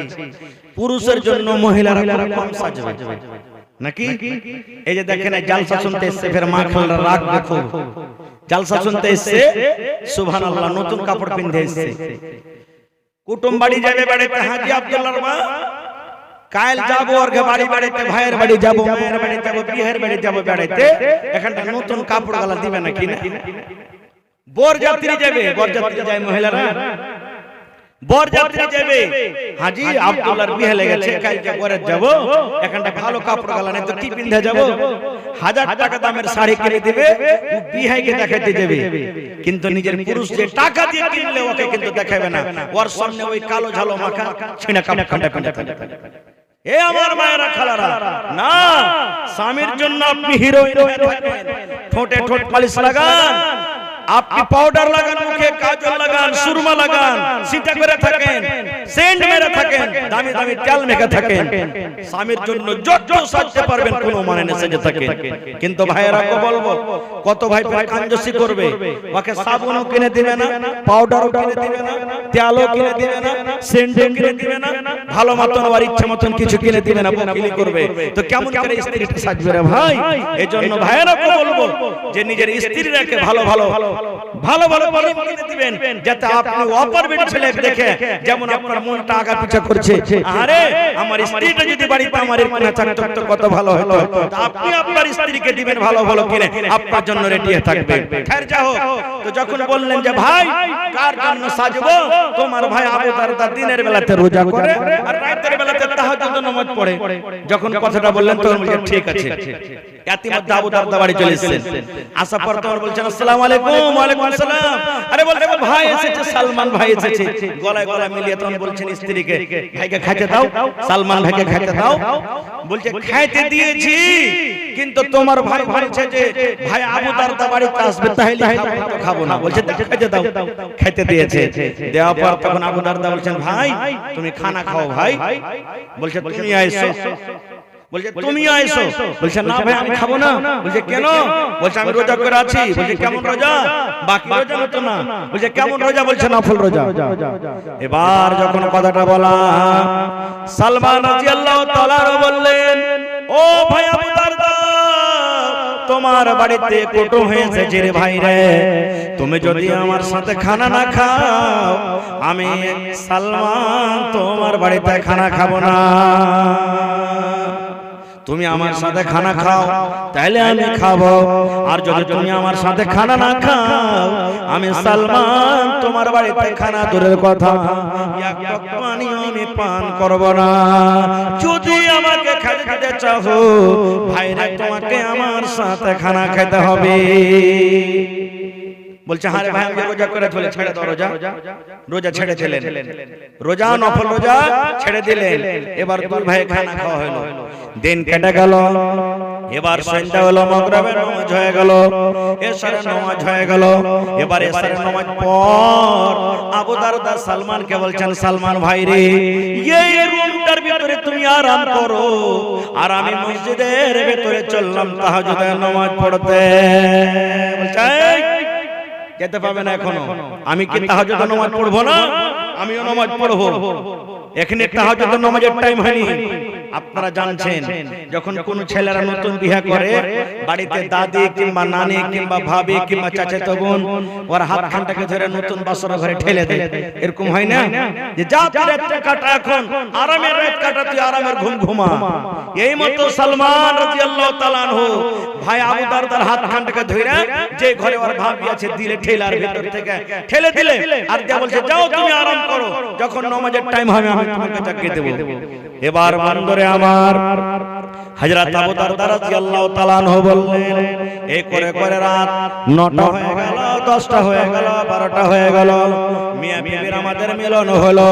পুরুষের জন্য মহিলারা কম সাজবে নাকি? এই যে দেখেন, জালসা শুনতে এসে ফের মা খালরা রাগ দেখো, জালসা শুনতে এসে সুবহানাল্লাহ নতুন কাপড় পিন্ধে এসে, কুটুম বাড়ি যাবে, বাড়িতে হাজি আব্দুল্লাহর মা, কাল যাবো আর বাড়ি বাড়িতে, ভাইয়ের বাড়ি যাবো, মায়ের বাড়ি যাবো, বিয়ের বাড়ি যাবো, বেড়াইতে এখানটা নতুন কাপড় গালা দিবে নাকি না? বরযাত্রী যাবে, বরযাত্রী যায় মহিলারা, বরযাত্রী যাবে, হাজি আব্দুল্লাহর বিয়ে লেগেছে, কালকে বরে যাব, এখানটা ভালো কাপড় গালা নেই তো কি পিন্ধে যাব? 1000 টাকা দামের শাড়ি কিনে দিবে, ও বিহাইকে দেখাতে যাবে, কিন্তু নিজের পুরুষ যে টাকা দিয়ে কিনলে ওকে কিন্তু দেখাবে না, ওর সামনে ওই কালো ঝালো মাখা ছিনা কাপড় পিন্ধে থাকে। এ আমার মায়েরা খালারা, না, স্বামীর জন্য আপনি হিরোইন হয়ে থাকেন, ঠোঁটে ঠোঁট পালিশ লাগান, আপনি পাউডার লাগান, মুখে কাজল লাগান, সুরমা লাগান, সিটা করে থাকেন, সেন্ট মেরে থাকেন, দামি দামি তেল মেখে থাকেন, স্বামীর জন্য যত সাজতে পারবেন কোনো মানে নেই সেজে থাকেন। কিন্তু ভাইয়েরা কো বলবো, কত ভাই পরে কাঞ্জসি করবে, ওকে সাবুনও কিনে দিবে না, পাউডারও কিনে দিবে না, তেলও কিনে দিবে না, সেন্টও কিনে দিবে না, ভালো মতন আর ইচ্ছা মতন কিছু কিনে দিবে না, বকিলি করবে। তো কেমন করে স্ত্রীটা সাজবে রে ভাই? এজন্য ভাইয়েরা কো বলবো যে নিজের স্ত্রীকে ভালো ভালো ভালো ভালো পরম কিনে দিবেন, যাতে আপনি অপারবেট ছেলে দেখে যেমন আপনার মনটা আগা পিছা করছে, আরে আমার স্ত্রীটা যদি বাড়িতে আমার এরকম থাকতো তো কত ভালো হতো। তো আপনি আপনার স্ত্রীকে দিবেন ভালো ভালো কিনে, আপনার জন্য রেডি থাকবে। খের যাও, তো যখন বললেন যে ভাই কার জন্য সাজবো, তোমার ভাই আবু দারদা দিনের বেলাতে রোজা করে আর রাতের বেলাতে তাহাজ্জুদ নামাজ পড়ে। যখন কথাটা বললেন তখন বললেন ঠিক আছে। ইতিমধ্যে আবু দারদা বাড়ি চলে এসেছেন। আসার পর তখন বলছেন আসসালামু আলাইকুম। ওয়া আলাইকুম আসসালাম। আরে বলতে ভাই এসেছে, সালমান ভাই এসেছে। গলায় গলা মিলিয়ে তখন বলছেন স্ত্রীকে, ভাইকে খাইতে দাও, সালমান ভাইকে খাইতে দাও। বলছে খাইতে দিয়েছি, কিন্তু তোমার ভাই বলছে যে ভাই আবু দারদা বাড়িতে আসবে, তাহলে খাবো না। বলছে খাইতে দাও, খাইতে দিয়েছে। দেওয়ার পর তখন আবু দারদা বলছেন ভাই তুমি খানা খাও ভাই। বলছে তুমি আইছো। বলছে তুমি আইছো। বলছে না ভাই আমি খাবো না। বলছে কেন? বলছে আমি রোজা করে আছি। বলছে কেমন রোজা? বাকি রোজা মতো না। বলছে কেমন রোজা? বলছে নফল রোজা। এবার যখন কথাটা বলা, সালমান রাদিয়াল্লাহু তাআলা বললেন, ও ভাই আবু দারদা, তোমার বাড়িতে কুটুম হয়েছে রে ভাই রে, তুমি যদি আমার সাথে খানা না খাও, আমি সালমান তোমার বাড়িতে খানা খাবো না। তুমি আমার সাথে খানা খাও তাহলে আমি খাবো, আর যদি তুমি আমার সাথে খানা না খাও, আমি সালমান তোমার বাড়িতে খানা দূরের কথা এক টক পানি আমি পান করব না। যদি আমাকে খেতে চাও ভাইরা, তোমাকে আমার সাথে খানা খেতে হবে। বলছে আরে ভাই আমি রোজা করে চলে, ছেড়ে দাও রোজা। রোজা ছেড়ে দিলেন, রোজা নফল রোজা ছেড়ে দিলেন। এবার দুই ভাই খানা খাওয়া হলো, দিন কেটে গেল। এবার সন্ধ্যা হলো, মাগরিবের নামাজ হয়ে গেল, এশারের নামাজ হয়ে গেল। এবার এশারের নামাজ পর আবু দারদা সালমানকে বলছেন, সালমান ভাই রে, এই রুমটার ভিতরে তুমি আরাম করো, আর আমি মসজিদের ভিতরে চললাম তাহাজ্জুদের নামাজ পড়তে। বলছে যেতে পাবে না এখনো। আমি কি তাহাজ্জুদের নামাজ পড়বো না? আমিও নামাজ পড়বো। এখানে তাহাজ্জুদের নামাজের টাইম হয়নি। আপনারা জানছেন যখন কোন ছেলেরা নতুন বিয়ে করে, বাড়িতে দাদি কিংবা নানি কিংবা ভাবি কিংবা চাচাতো বোন ওর হাত খানটাকে ধরে নতুন বাসর ঘরে ঠেলে দেয়। এরকম হয় না যে যা তুই রাত কাটা, এখন আরামের রাত কাটা, তুই আরামের ঘুম ঘুমা। এই মতো সালমান রাদিয়াল্লাহু তাআলা আনহু ভাই আবু দারদার হাত খানটাকে ধরে যে ঘরে ওর ভাবি আছে দিলে ঠেলার ভিতর থেকে ঠেলে দিলে, আর যা বলছে যাও তুমি আরাম করো, যখন নামাজের টাইম হবে আমি তোমাকে জাগিয়ে দেব। এবার বন্দরে আমার হযরত আবু দারদা রাদিয়াল্লাহু তাআলা আনহু বললেন, এই করে করে রাত 9টা হয়ে গেল, 10টা হয়ে গেল, 12টা হয়ে গেল। মিয়া বিবির আমাদের মিলন হলো,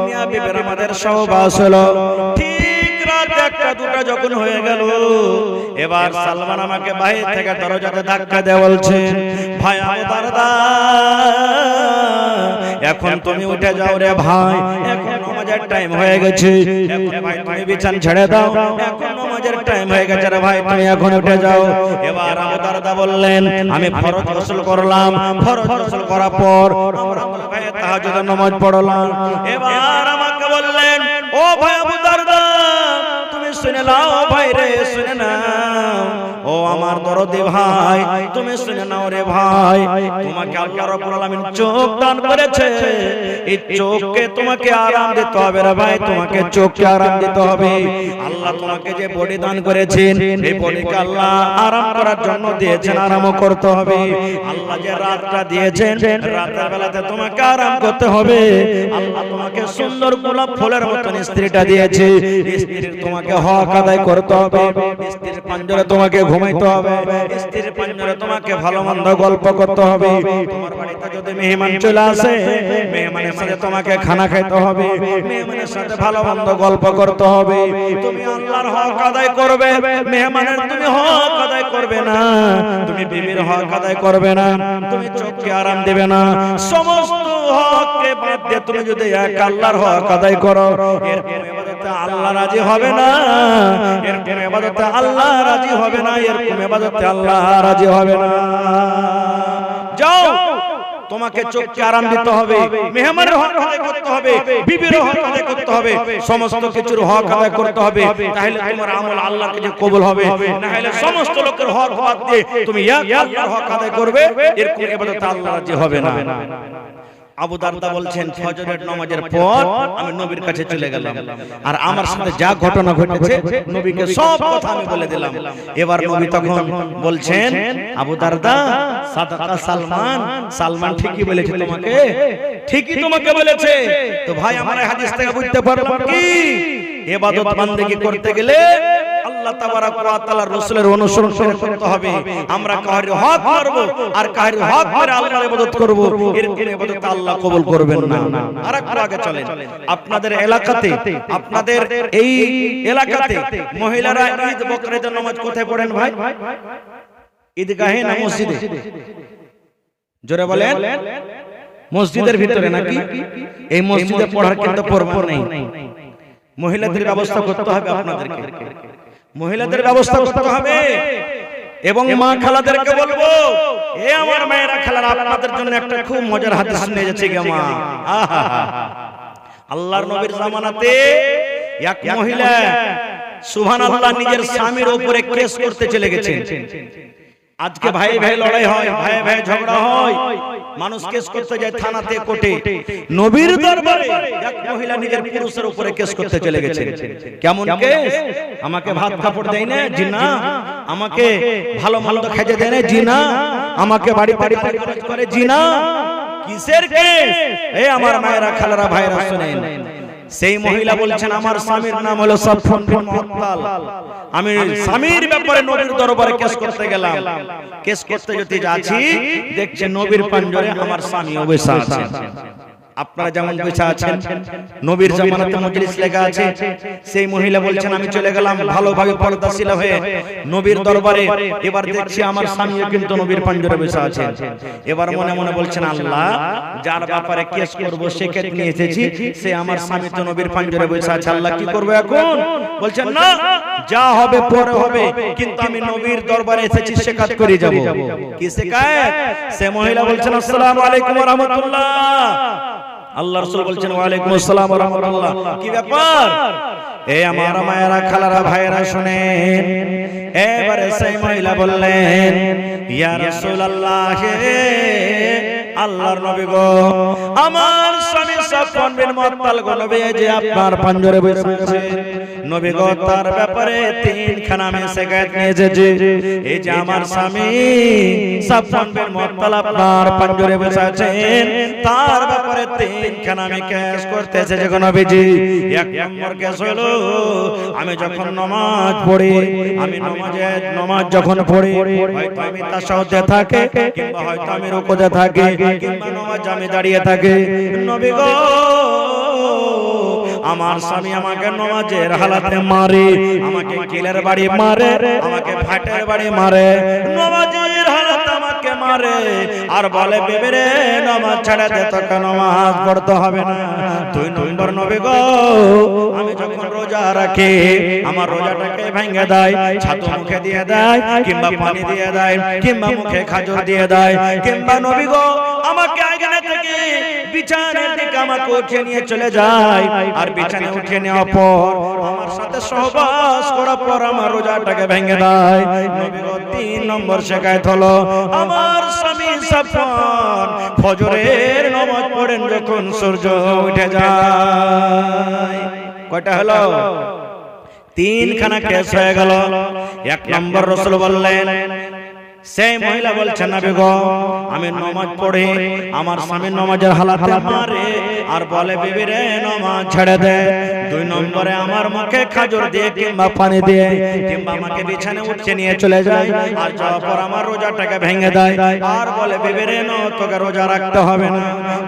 মিয়া বিবির আমাদের সহবাস হলো। ঠিক রাত 1টা 2টা যখন হয়ে গেল, এবার সালমান আমাকে বাইরে থেকে দরজাতে ধাক্কা দিয়ে বলছে, ভাই আবু দারদা, এখন তুমি উঠে যাও রে ভাই, এখন নামাজের টাইম হয়ে গেছে। এখন ভাই তুমি বিছানা ছেড়ে দাও, এখন নামাজের টাইম হয়ে গেছে রে ভাই, তুমি এখন উঠে যাও। এবার আবু দারদা বললেন, আমি ফরজ গোসল করলাম, ফরজ গোসল করার পর আমরা ভাই তাহাজ্জুদের নামাজ পড়লাম। এবার আমাকে বললেন, ও ভাই আবু দারদা, তুমি শুনে নাও ভাই রে, শুনে নাও, ও আমার দরদি ভাই, তুমি শুনে নাও রে ভাই, তোমাকে আল্লাহ রাব্বুল আলামিন চোখ দান করেছে, এই চোখকে তোমাকে আরাম দিতে হবে রে ভাই, তোমাকে চোখকে আরাম দিতে হবে। আল্লাহ তোমাকে যে বডি দান করেছেন, এই বডিকে আল্লাহ আরাম করার জন্য দিয়েছেন, আরামও করতে হবে। আল্লাহ যে রাতটা দিয়েছেন, রাতের বেলাতে তোমাকে আরাম করতে হবে। আল্লাহ তোমাকে সুন্দর গোলাপ ফুলের মতন স্ত্রীটা দিয়েছে, স্ত্রীর তোমাকে হক আদায় করতে হবে, স্ত্রীর পাঞ্জরে তোমাকে ঘুমাইতে হবে, স্ত্রীর পাঞ্জরে তোমাকে ভালো মন্দ গল্প করতে হবে। তোমার বাড়িতে যদি মেহমান চলে আসে, মেহমানের সাথে তোমাকে খানা খাইতে হবে, মেহমানের সাথে ভালো মন্দ গল্প করতে হবে। তুমি আল্লাহর হক আদায় করবে, মেহমানের তুমি হক আদায় করবে না, তুমি বিবির হক আদায় করবে না, তুমি চোখকে আরাম দেবে না, সমস্ত হককে বাদ বাদ দিয়ে তুমি যদি এক আল্লাহর হক আদায় করো, এরকম ইবাদতে আল্লাহ রাজি হবে না, এরকম ইবাদতে আল্লাহ রাজি হবে না, এরকম ইবাদতে আল্লাহ রাজি হবে না। যাও, তোমাকে চোখকে আরাম দিতে হবে, মেহমানের হক আদায় করতে হবে, বিবির হক আদায় করতে হবে, সমস্ত কিছুর হক আদায় করতে হবে, তাহলে তোমার আমল আল্লাহর কাছে কবুল হবে। না হলে সমস্ত লোকের হক বাদ দিয়ে তুমি এক আল্লাহর হক আদায় করবে, এরকম ইবাদত আল্লাহ রাজি হবে না। আবু দারদা বলছেন, ফজরের নামাজের পর আমি নবীর কাছে চলে গেলাম, আর আমার সাথে যা ঘটনা ঘটেছে নবীকে সব কথা আমি বলে দিলাম। এবার নবী তখন বলছেন, আবু দারদা, সাদাকা সালমান, সালমান ঠিকই বলেছে তোমাকে, ঠিকই তোমাকে বলেছে। তো ভাই, আমরা হাদিস থেকে বুঝতে পারলাম কি ইবাদত বান্দেগি করতে গেলে আল্লাহ তাবারাক ওয়া তাআলার রাসূলের অনুসরণ করতে হবে। আমরা কাহারির হক করব আর কাহারির হক করে আল্লাহর ইবাদত করব, এরকম ইবাদত আল্লাহ কবুল করবেন না। আরেকটু আগে চলেন, আপনাদের এলাকাতে, আপনাদের এই এলাকাতে মহিলারা ঈদ বকরিদের নামাজ কোথায় পড়েন ভাই? ঈদগাহে না মসজিদে? জোরে বলেন। মসজিদের ভিতরে নাকি? এই মসজিদে পড়ার কিন্তু প্রমাণ নেই। মহিলাদের ব্যবস্থা করতে হবে আপনাদেরকে, মহিলাদের ব্যবস্থা করতে হবে। এবং মা খালাদেরকে বলবো, এ আমার মায়েরা খালারা, আপনাদের জন্য একটা খুব মজার হাদিস শুনে যাচ্ছে গো মা। আল্লাহর নবীর জামানাতে এক মহিলা সুবহানাল্লাহ নিজের স্বামীর উপরে কেস করতে চলে গেছেন। আজকে ভাই ভাই লড়াই হয়, ভাই ভাই ঝগড়া হয়, মানুষ কেস করতে যায় থানাতে, কোর্টে। নবীর দরবারে এক মহিলা নিজের পুরুষের উপরে কেস করতে চলে গেছে। কেমন কেস? আমাকে ভাত কাপড় দেয় না, জি না। আমাকে ভালো মন্দ খেতে দেয় না, জি না। আমাকে বাড়ি বাড়ি খরচ করে, জি না। কিসের কেস? এই আমার মায়েরা খালারা ভাইরা শুনেন, সেই মহিলা বলছেন, আমার স্বামীর নাম হলো সাফওয়ান বিন মুআত্তাল। আমি স্বামীর ব্যাপারে নবীর দরবারে কেস করতে গেলাম। কেস করতে যদি যাচ্ছি, দেখছে নবীর পাঞ্জরে আমার স্বামী বসে আছে। আপনারা যেমন বসে আছেন, নবীর জামানাতে মজলিস লেখা আছে। সেই মহিলা বলছেন, আমি চলে গেলাম ভালোভাবে পর্দাশীল হয়ে নবীর দরবারে। এবার দেখছি আমার স্বামীও কিন্তু নবীর পাঞ্জরে বসে আছে। এবার মনে মনে বলছেন, আল্লাহ, যার ব্যাপারে কেস করব সেকে নিয়ে এসেছি, সে আমার স্বামী তো নবীর পাঞ্জরে বসে আছে, আল্লাহ কি করব এখন? বলছেন, না, যা হবে পরে হবে, কিন্তু আমি নবীর দরবারে এসেছি, শেকাত করে যাব। কি শেকাত? সে মহিলা বলছেন, আসসালামু আলাইকুম ওয়া রাহমাতুল্লাহ। আল্লাহ রাসূল বলছেন, ওয়া আলাইকুম আসসালাম ওয়া রাহমাতুল্লাহ। কি ব্যাপার? এ আমার মায়েরা খালারা ভাইরা শুনেন। এবারে সেই মহিলা বললেন, ইয়া রাসূলুল্লাহ, আল্লাহর নবী গো, আমার স্বামী সাফওয়ান বিন মুআত্তাল গো, নবী যে আপনার পাঞ্জরে বসে আছে, নবী গো, তার ব্যাপারে তিনখানা আমি শিকায়ত নিয়ে এসেছি। এই যে আমার স্বামী সাফওয়ান বিন মুআত্তাল আপনার পাঞ্জরে বসে আছেন, তার ব্যাপারে তিনখানা আমি কেস করতে এসেছি গো নবীজি। এক নম্বর কেস হলো, আমি যখন নামাজ পড়ি, আমি নামাজ যখন পড়ি, হয়তো আমি তাশাহুদে থাকি, কিংবা হয়তো আমি রুকুতে থাকি, কিংবা নামাজ আমি দাঁড়িয়ে থাকি, নবী গো, আমার স্বামী আমাকে নামাজের হালাতে মারে, আমাকে কিলের বাড়ি মারে, আমাকে ফাটের বাড়ি মারে, নামাজের হালাতে আমাকে মারে, আর বলে, বেবি রে, নামাজ ছেড়ে দে, তোকে নামাজ পড়তে হবে না। দুই নম্বর, নবী গো, আমি যখন রোজা রাখি, আমার রোজাটাকে ভেঙে দেয়, ছাতু মুখে দিয়ে দেয়, কিংবা পানি দিয়ে দেয়, কিংবা মুখে খাজর দিয়ে দেয়, কিংবা নবী গো, আমাকে আগে থেকে বিছানার দিকে আমাকে উঠিয়ে নিয়ে চলে যায়, আর বিছানায় উঠিয়ে নেওয়ার পর আমার সাথে সহবাস করার পর আমার রোজাটাকে ভেঙে দেয়। নবী গো, তিন নম্বর শিকায়ত হলো, আমার স্বামী সাফওয়ান ফজরের নামাজ পড়েন যখন সূর্য উঠে যায়। কয়টা হলো? তিনখানা কেস হয়ে গেল। এক নম্বর রাসূল বললেন, সেই মহিলা বলছেন, নবী গো, আমি নামাজ পড়ি, আমার স্বামী নামাজের হালাতে মারে, আর বলে, বিবি রে, নামাজ ছেড়ে দে। দুই নম্বরে আমার মুখে খাজর দিয়ে কিংবা পানি দিয়ে, কিংবা আমাকে বিছানায় উঠিয়ে নিয়ে চলে যায়, আর যাওয়ার পর আমার রোজাটাকে ভেঙে দেয়, আর বলে, বিবি রে, তোকে রোজা রাখতে হবে না।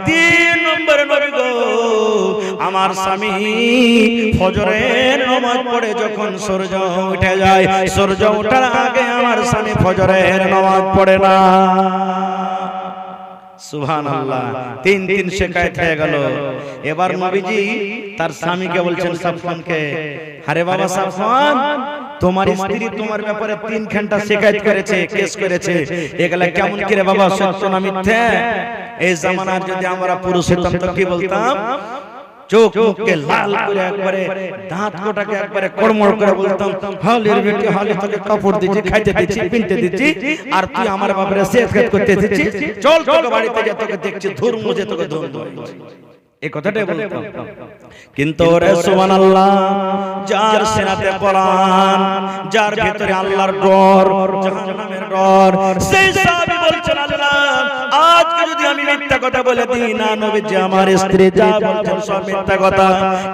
তিন নম্বরে, নবী গো, আমার স্বামী ফজরের নামাজ পড়ে যখন সূর্য উঠে যায়, সূর্য ওঠার আগে আমার স্বামী ফজরের নামাজ পড়ে না। সুবহানাল্লাহ, তিন শিকায়ত হয়ে গেল। এবার নবীজি তার স্বামীকে বলছেন, সাফওয়ানকে, আরে বাবা সাফওয়ান, তোমার স্ত্রী তোমার ব্যাপারে 3 ঘন্টা শিকায়ত করেছে, কেস করেছে, এগুলা কেমন করে বাবা, সত্য না মিথ্যা? এই জামানার যদি আমরা পুরুষ হতাম তো কি বলতাম? চোখ মুখকে লাল করে একবারে, দাঁত কোটাকে একবারে কড়মড় করে বলতাম, হালের বেটি, হালে তোকে কাপড় দিচ্ছি, খাইতে দিচ্ছি, পিনতে দিচ্ছি, আর তুই আমার ব্যাপারে সেফ করতে দিচ্ছি, চল তোকে বাড়িতে যা, তোকে দেখছি ধুর মুজে, তোকে ধুর ধুর, এই কথাটাই বলতাম। কিন্তু রে সুবহানাল্লাহ, যার সিনাতে কোরআন, যার ভিতরে আল্লাহর ডর, জাহান্নামের ডর, সেই সাহাবী বলছেন, আল্লাহ আজকে যদি আমি মিথ্যা কথা বলে দিই না, নবীজি আমার স্ত্রী যা বলছেন সব মিথ্যা কথা,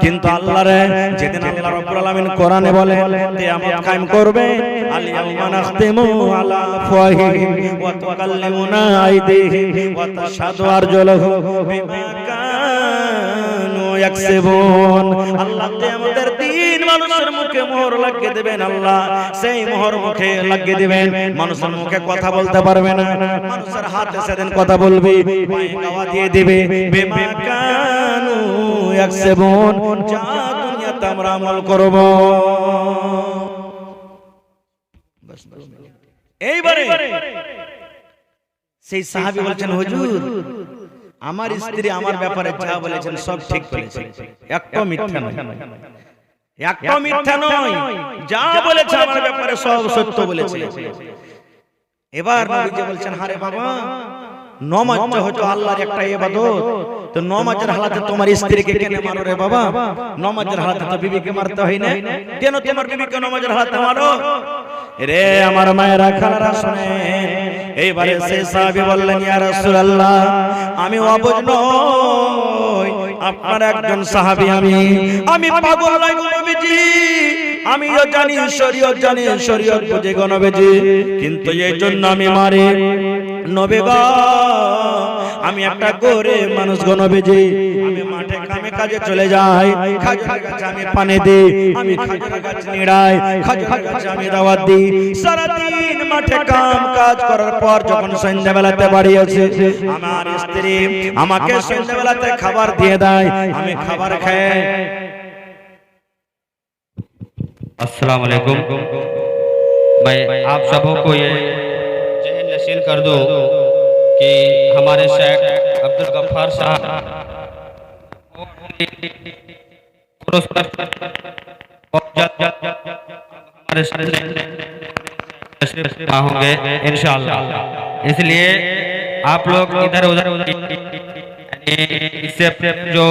কিন্তু আল্লাহ রে, যেদিন আল্লাহ রাব্বুল আলামিন কোরআনে বলেন কিয়ামত কায়েম করবে, আল ইয়াউমা নাখতিমু আলা আফওয়াহিহিম ওয়া তুকাল্লিমুনা আইদিহিম ওয়া তাশহাদু আরজুলুহুম বিমা কানু ইয়াকসিবুন। আল্লাহ কিয়ামতের দিন মানুষের মুখে মোহর লাগিয়ে দেবেন, আল্লাহ সেই মোহর মুখে লাগিয়ে দিবেন, মানুষের মুখে কথা বলতে পারবে না, মানুষের হাতে সেদিন কথা বলবে, পায়ে গাওয়া দিয়ে দিবে, বিমা কানু ইয়াকসিবুন, যা দুনিয়াতে আমরা আমল করব। এইবারে সেই সাহাবী বলছেন, হুজুর আমার স্ত্রী আমার ব্যাপারে যা বলেছেন সব ঠিক বলেছেন, একটা মিথ্যা নয়, একটা মিথ্যা নয়, যা বলেছে আমার ব্যাপারে সব সত্য বলেছে। এবার নবীজি বলছেন, আরে বাবা, নামাজটা হচ্ছে আল্লাহর একটা ইবাদত, তো নামাজের হালাতে তোমার স্ত্রীকে কেন মারো রে বাবা? নামাজের হালাতে তো বিবিকে মারতে হয় না, কেন তোমার বিবিকে নামাজের হালাতে মারো? রে আমার মায়েরা, খালারা শুনেন। এইবারে সেই সাহাবী বললেন, ইয়া রাসূলুল্লাহ, আমি অবুঝ নই, আপনার একজন সাহাবী, আমি পাগল নই গো নবীজি, আমিও জানি শরীয়ত, জানি শরীয়ত বুঝে গো নবীজি, কিন্তু এই জন্য আমি মারি নবী গো, আমি একটা গরিব মানুষ গো নবীজি, আমি মাঠে কামে কাজে চলে যাই, খাজুর গাছে আমি পানি দিই, আমি খাজুর গাছ নিড়াই, খাজুর গাছে আমি দাওয়াত দিই, সারা দিন মাঠে কাম কাজ করার পর যখন সন্ধ্যাবেলাতে বাড়ি আসে, আমার স্ত্রী আমাকে সন্ধ্যাবেলাতে খাবার দিয়ে দেয়, আমি খাবার খাই।
अस्सलाम वालेकुम। मैं आप सबों को ये जहन नशीन कर दूं कि हमारे शेख अब्दुल गफ्फार साहब हमारे साथ होंगे इंशाअल्लाह, इसलिए आप लोग इधर उधर इससे जो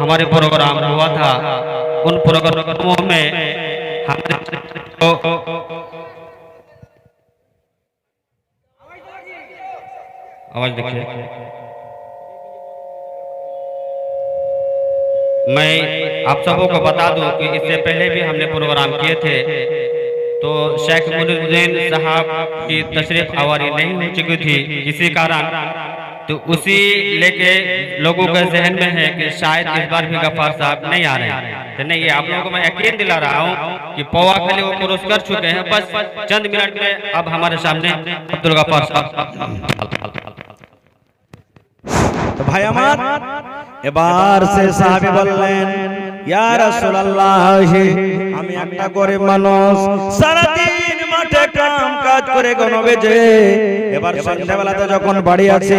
हमारे प्रोग्राम हुआ था, उन प्रोग्रामों में आवाज देखिए, मैं आप सबों को बता दूं कि इससे पहले भी हमने प्रोग्राम किए थे, तो शेख मुनीरुद्दीन साहब की तशरीफ आवारी नहीं हो चुकी थी, इसी कारण तो उसी लेके लोगों के जहन में है कि शायद इस बार भी गफ्फार साहब नहीं आ रहे हैं। तो नहीं, ये आप लोगों को मैं यकीन दिला रहा हूँ कि पौवा खाली वो क्रॉस कर चुके हैं, बस चंद मिनट में अब हमारे सामने अब्दुल गफ्फार साहब।
তো ভাই আমার, এবার সে সাহাবী বললেন, ইয়া রাসূলুল্লাহ, আমি একটা গরিব মানুষ, সারা দিন মাঠে কাম কাজ করে গো নবীজি, এবার সন্ধ্যাবেলাতে যখন বাড়ি আসে,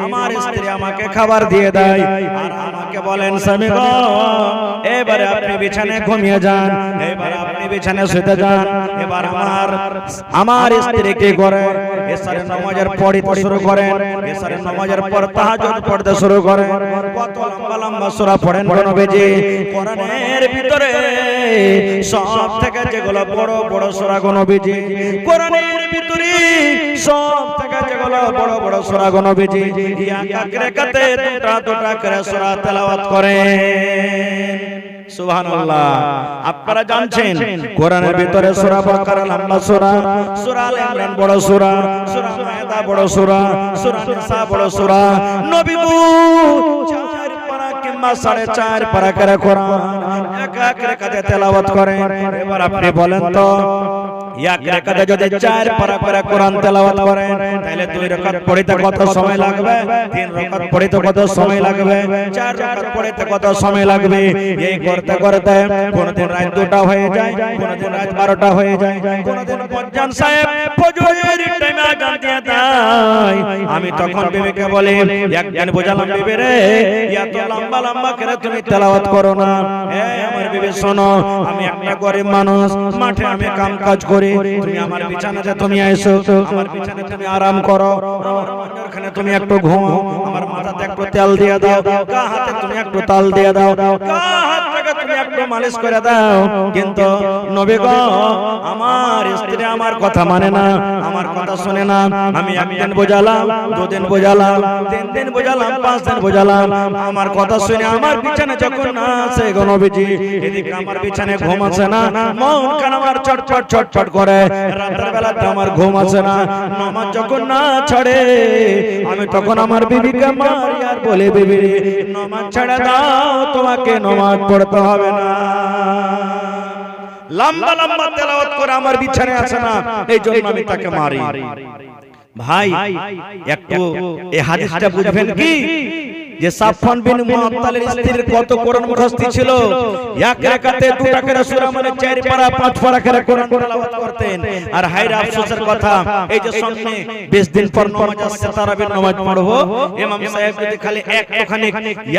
আমার স্ত্রী আমাকে খাবার দিয়ে দেয়, আর আমাকে বলেন, স্বামী গো, এবারে আপনি বিছানায় ঘুমিয়ে যান, এবারে আপনি বিছানায় শুতে যান। এবার আমার স্ত্রী কি করে, এশারের নামাজের পড়তে শুরু করেন, এশারের নামাজের পর তাহাজ্জুদ পড়তে শুরু করেন, কত লম্বা লম্বা সূরা পড়েন গো নবীজি, কোরআনের ভিতরে সব থেকে যেগুলো বড় বড় সূরা গো নবীজি, কোরআনের ভিতরে সব থেকে যেগুলো বড় বড় সূরা গো নবীজি, এক রাকাতে দুটা করে সূরা তেলাওয়াত করেন। সুবহানাল্লাহ। আপনারা জানছেন কোরআনের ভিতরে সূরা বাকারা লম্বা সূরা, সূরা আলে ইমরান বড় সূরা, সূরা মায়েদা বড় সূরা, সূরা নিসা বড় সূরা, নবী গো 4 পারা কিংবা 4.5 পারা করে কোরআন এক এক রাকাতে তেলাওয়াত করেন। এবার আপনি বলেন তো এক রাকাতে যদি 4 পারা করে কোরআন তেলাওয়াত করেন তাহলে 2 রাকাত পড়তে কত সময় লাগবে, 3 রাকাত পড়তে কত সময় লাগবে, 4 রাকাত পড়তে কত সময় লাগবে। এই করতে করতে কোনদিন রাত 2টা হয়ে যায়, কোনদিন রাত 12টা হয়ে যায়, কোনদিন পঞ্জান সাহেব ফজরের টাইমে আজান দিয়ে দেয়। আমি তখন বিবিকে বলি, একদিন বোঝালাম বিবি রে, এত লম্বা লম্বা করে তুমি তেলাওয়াত করো না। আমার বিবি শোনো, আমি একটা গরিব মানুষ, মাঠে আমি কাম কাজ করি, তুমি আমার বিছানাতে তুমি এসো, আমার বিছানায় তুমি আরাম করো, আমার ওখানে তুমি একটু ঘুমাও, আমার মাথাতে একটু তেল দিয়ে দাও, গা হাতে তুমি একটু তাল দিয়ে দাও, গা হাতটাকে তুমি একটু মালিশ করে দাও। কিন্তু নবী গো, আমার স্ত্রী আমার কথা মানে না, আমার কথা শুনে না। আমি একদিন বোঝালাম, 2 দিন বোঝালাম, 3 দিন বোঝালাম, 5 দিন বোঝালাম, আমার কথা শুনে আমার বিছানায় যখন না আসে গো নবীজি, এদিকে আমার বিছানায় ঘুম আসে না, মন কান আমার চটচট চটচট করে, রাতের বেলাতে আমার ঘুম আসে না, নামাজ যখন না ছাড়ে আমি তখন আমার বিবিকে মারি আর বলে, বিবি নামাজ ছেড়ে দাও, তোমাকে নামাজ পড়তে হবে না। লম্বা লম্বা তেলাওয়াত করে আমার বিছানায় আসে না, এই জন্য আমি তাকে মারি। ভাই একটু এই হাদিসটা বুঝবেন কি, যে সাফওয়ান বিন মুআত্তালের স্ত্রীর কত কোরআন মুখস্থ ছিল। এক রাকাতে 2টা করে সূরা মানে 4 পারা 5 পারা করে কোরআন তেলাওয়াত করতেন। আর হায়রে আফসোসের কথা, এই যে সামনে 20 দিন পর নামাজ আসছে, তারাবির নামাজ পড়বো, ইমাম সাহেব যদি খালি একটুখানি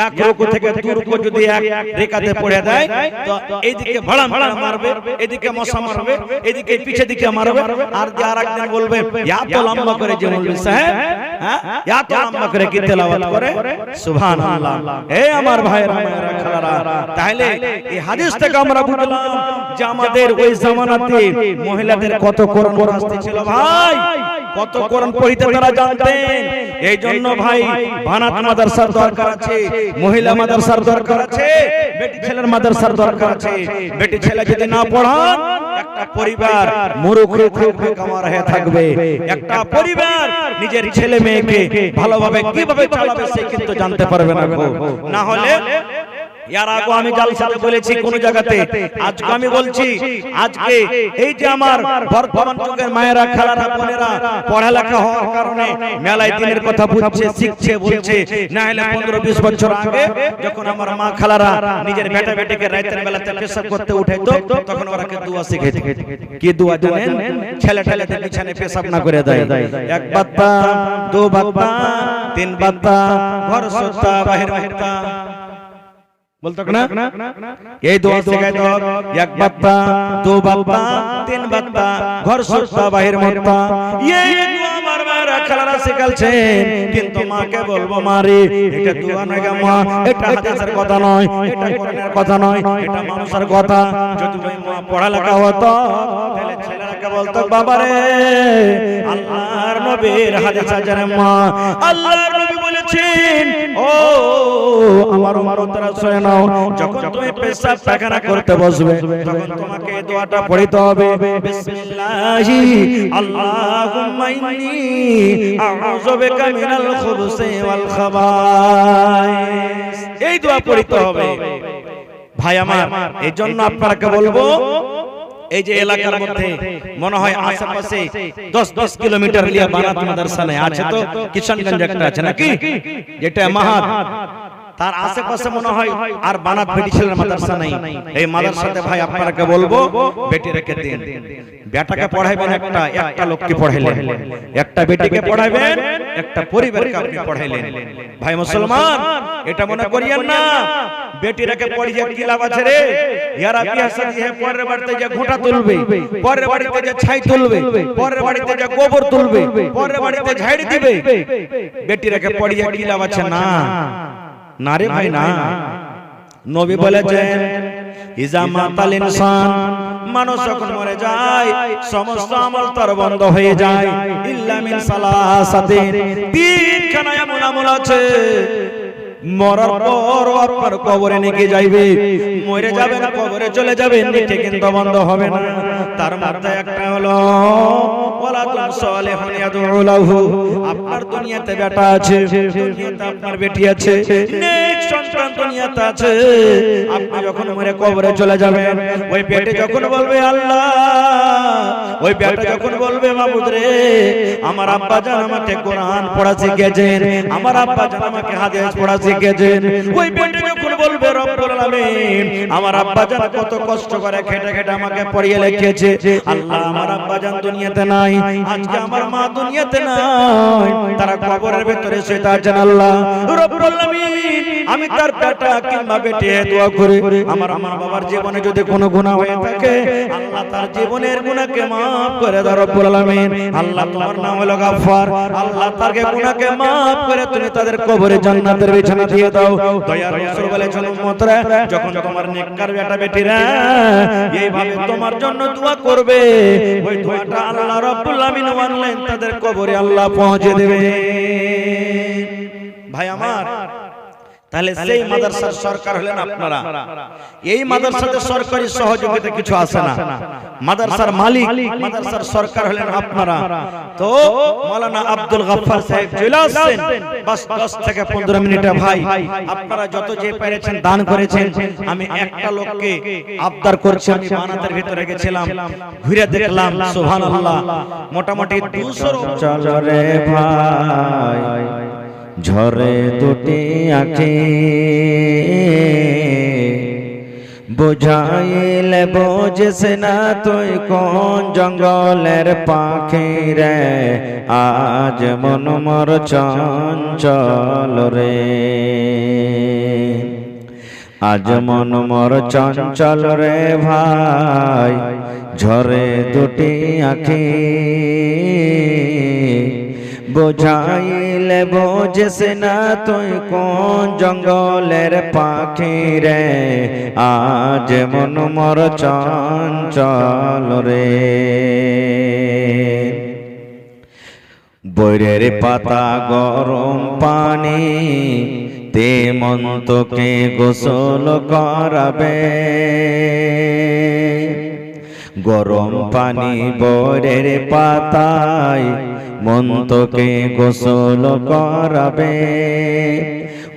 এক রুকু থেকে 2 রুকু যদি এক রাকাতে পড়ে দেয়, তো এইদিকে ভাড়া ভাড়া মারবে, এদিকে মশা মারবে, এদিকে পিছে দিকে মারবে, আর যে আরেকদিন বলবে এত লম্বা করে যে মৌলভী সাহেব, হ্যাঁ এত লম্বা করে কি তেলাওয়াত করে, সুবহানাল্লাহ। এই আমার ভাইরা মায়েরা খালারা, তাহলে এই হাদিস থেকে আমরা বুঝলাম যে আমাদের ওই জামানাতে মহিলাদের কত কোরআন মুখস্থ ছিল। ভাই কত কোরআন পড়িতে তারা জানতেন। এই জন্য ভাই বানাত মাদ্রাসার দরকার আছে, মহিলা মাদ্রাসার দরকার আছে, বেটি ছেলের মাদ্রাসার দরকার আছে। বেটি ছেলে যদি না পড়ান, একটা পরিবার মুরুখে খুববে কামার হয়ে থাকবে। একটা পরিবার নিজের ছেলে মেয়েকে ভালোভাবে কিভাবে চালাবে সে কিন্তু জানতে পারবে না। না হলে यार आगो আমি জালসাতে বলেছি কোন জায়গাতে, আজকে আমি বলছি, আজকে এই যে আমার বর্তমান যুগের মায়েরা খালারা বোনেরা পড়ালেখা হওয়ার কারণে মেলায় দিনের কথা বুঝছে, শিখছে, বলছে। না হলে 15-20 বছর আগে যখন আমার মা খালারা নিজের বেটা বেটিকে রাতের বেলাতে পেশাব করতে উঠাইতো, তখন ওরা কে দোয়া শিখাইতো। কি দোয়া জানেন? ছেলে ছেলেতে বিছানায় পেশাব না করে দেয়, 1 বাত্তা 2 বাত্তা 3 বাত্তা ঘর সত্তা বাহির মুক্তা बोलतो ना, यही दुआ सिखाए तो 1 बात्ता 2 बात्ता 3 बात्ता घर सुत्ता बाहिर मुत्ता, ये दुआ बार-बार খালারা শিখালছেন। কিন্তু মাকে বলবো, মারে এটা দোয়া নয় গো মা, এটা হাদিসের কথা নয়, এটা কোরআনের কথা নয়, এটা মানুষের কথা। যদি ওই মা পড়ালেখা হতো তাহলে ছেলেরাকে বলতো, বাবা রে আল্লাহর নবীর হাদিস আছে রে মা, আল্লাহর নবী বলেছেন, ও আমার উম্মতরা শুনে নাও, যখন তুমি পেশাব পায়খানা করতে বসবে তখন তোমাকে এই দোয়াটা পড়তে হবে, বিসমিল্লাহি আল্লাহুম্মা ইন্নী আউযু বিকা মিনাল খুবুসি ওয়াল খাবাইস, এই দোয়া পড়তে হবে। ভাই আমার, এইজন্য আপনাকে বলবো, এই যে এলাকার মধ্যে মনে হয় আশেপাশে 10 কিলোমিটার লিয়া বানাত মাদ্রাসা নেই, আছে তো কিশনগঞ্জ একটা আছে নাকি, যেটা মাহাত, তার আশেপাশে মনে হয় আর বানাত বেটি ছেলের মাদ্রাসা নাই। এই মাদ্রাসাতে ভাই আপনাকে বলবো, বেটি রেখে দিন, বেটাকে পড়াইবেন, একটা লোককে পড়াইলেন, একটা বেটিকে পড়াইবেন, একটা পরিবারকে আপনি পড়াইলেন। ভাই মুসলমান, এটা মনে করিয়েন না বেটি রেখে পড়িয়ে কি লাভ আছে রে, ইয়ারা বিয়া শাদী হে, পরের বাড়িতে যে ঘোঁটা তুলবে, পরের বাড়িতে যে ছাই তুলবে, পরের বাড়িতে যে গোবর তুলবে, পরের বাড়িতে ঝাড়ি দিবে, বেটি রেখে পড়িয়ে কি লাভ আছে? না না রে ভাই না। নবী বলেছেন, ইজা মাতাল ইনসান, মানুষ যখন মরে যায় সমস্ত আমল তার বন্ধ হয়ে যায়, ইল্লা মিন সালাসাতিন, 3খানা এমন আমল আছে মরার পর আপনার কবরে নিয়ে যাইবে, মরে যাবেন কবরে চলে যাবেন, নিচে কিন্তু বন্ধ হবে না। তার মধ্যে একটা হলো ওয়ালাদুন সালিহুন ইয়াদউ লাহু, আপনার দুনিয়াতে বেটা আছে, দুনিয়াতে আপনার বেটি আছে, নেক সন্তান দুনিয়াতে আছে। আপনি যখন মরে কবরে চলে যাবেন, ওই বেটি যখন বলবে, আল্লাহ ওই বেটা যখন বলবে মাবুদ রে আমার আব্বা জান আমাকে কোরআন পড়া শিখিয়েছেন, আমার আব্বা জান আমাকে হাদিস পড়া শিখিয়েছেন, ওই বেটা যখন বলবে রব্বুল আলামিন আমার আব্বা জান কত কষ্ট করে খেটে খেটে আমাকে পড়িয়ে লিখিয়েছে, আল্লাহ আমার আব্বা জান দুনিয়াতে নাই, আজকে আমার মা দুনিয়াতে নাই, তারা কবরের ভিতরে শুয়ে আছেন, আল্লাহ রব্বুল আলামিন আমি তার বেটা কিংবা বেটি দোয়া করে আমার মা বাবার জীবনে যদি কোনো গুনাহ হয়ে থাকে আল্লাহ তার জীবনের গুনাহকে maaf করে দাও রব্বুল আলামিন। আল্লাহ তোমার নাম হলো গাফফার, আল্লাহ তাকে গুনাহকে maaf করে তুমি তাদের কবরে জান্নাতের বিছানা দিয়ে দাও। দয়ার রাসূল বলেছেন উম্মতরা যখন তোমার নেককার বেটা বেটিরা এইভাবে তোমার জন্য দোয়া করবে, ওই দোয়াটা আল্লাহ রব্বুল আলামিন অনলাইন তাদের কবরে আল্লাহ পৌঁছে দেবে। ভাই আমার, তাহলে সেই মাদ্রাসার সরকার হলেন আপনারা। এই মাদ্রাসাতে সরকারি সহযোগিতা কিছু আসে না, মাদ্রাসার মালিক মাদ্রাসার সরকার হলেন আপনারা। তো মাওলানা আব্দুল গফফার সাহেব চলে আসছেন, বাস 10 থেকে 15 মিনিটে ভাই আপনারা যত যে পেরেছেন দান করেছেন। আমি একটা লোককে আবদার করছি, আমি বানাতের ভিতরে গেছিলাম, ঘুরে দেখলাম সুবহানাল্লাহ মোটামুটি 200
চলরে ভাই ঝরে দুটি আঁখি বুঝাইলে বোঝিস না তুই কোন জঙ্গলের পাখি রে, আজ মন মোর চঞ্চল রে, আজ মন মোর চঞ্চল রে ভাই ঝরে দুটি আঁখি বুঝাইলে বোঝিস না তুই কোন জঙ্গলের পাখি রে, আজ মন মোর চঞ্চল রে। বৈরের পাতা গরম পানি তে মন্তকে গোসল করাবে, গরম পানি বৈরের পাতায় মন্তকে গোসল করাবে,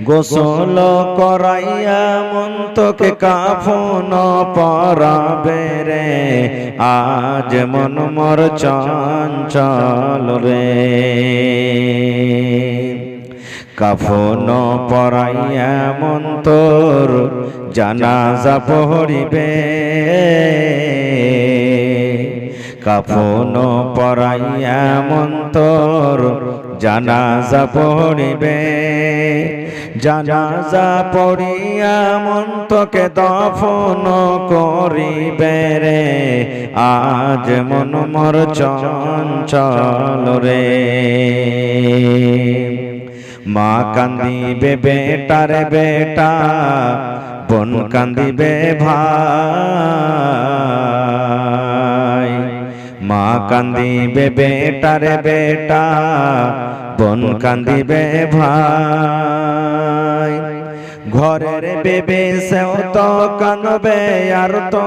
গোসল করাইয়া মন্তকে কাফন পরাবে রে, আজ মন মোর চঞ্চল রে, কাফন পরাইয়া মন্তর জানাজা পড়িবে, কাফন পরাইয়া মন্তর জানাজা পড়িবে, জানাজা পড়িয়া মন্তকে দফন করিবে রে, আজ মন মোর চঞ্চল রে। মা কান্দিবে বেটার বেটা, বোন কান্দিবে ভাই, মা কান্দিবে বেটার বেটা, বোন কান্দিবে ভাই, ঘরের বেবে সেও তো কানবে আর তো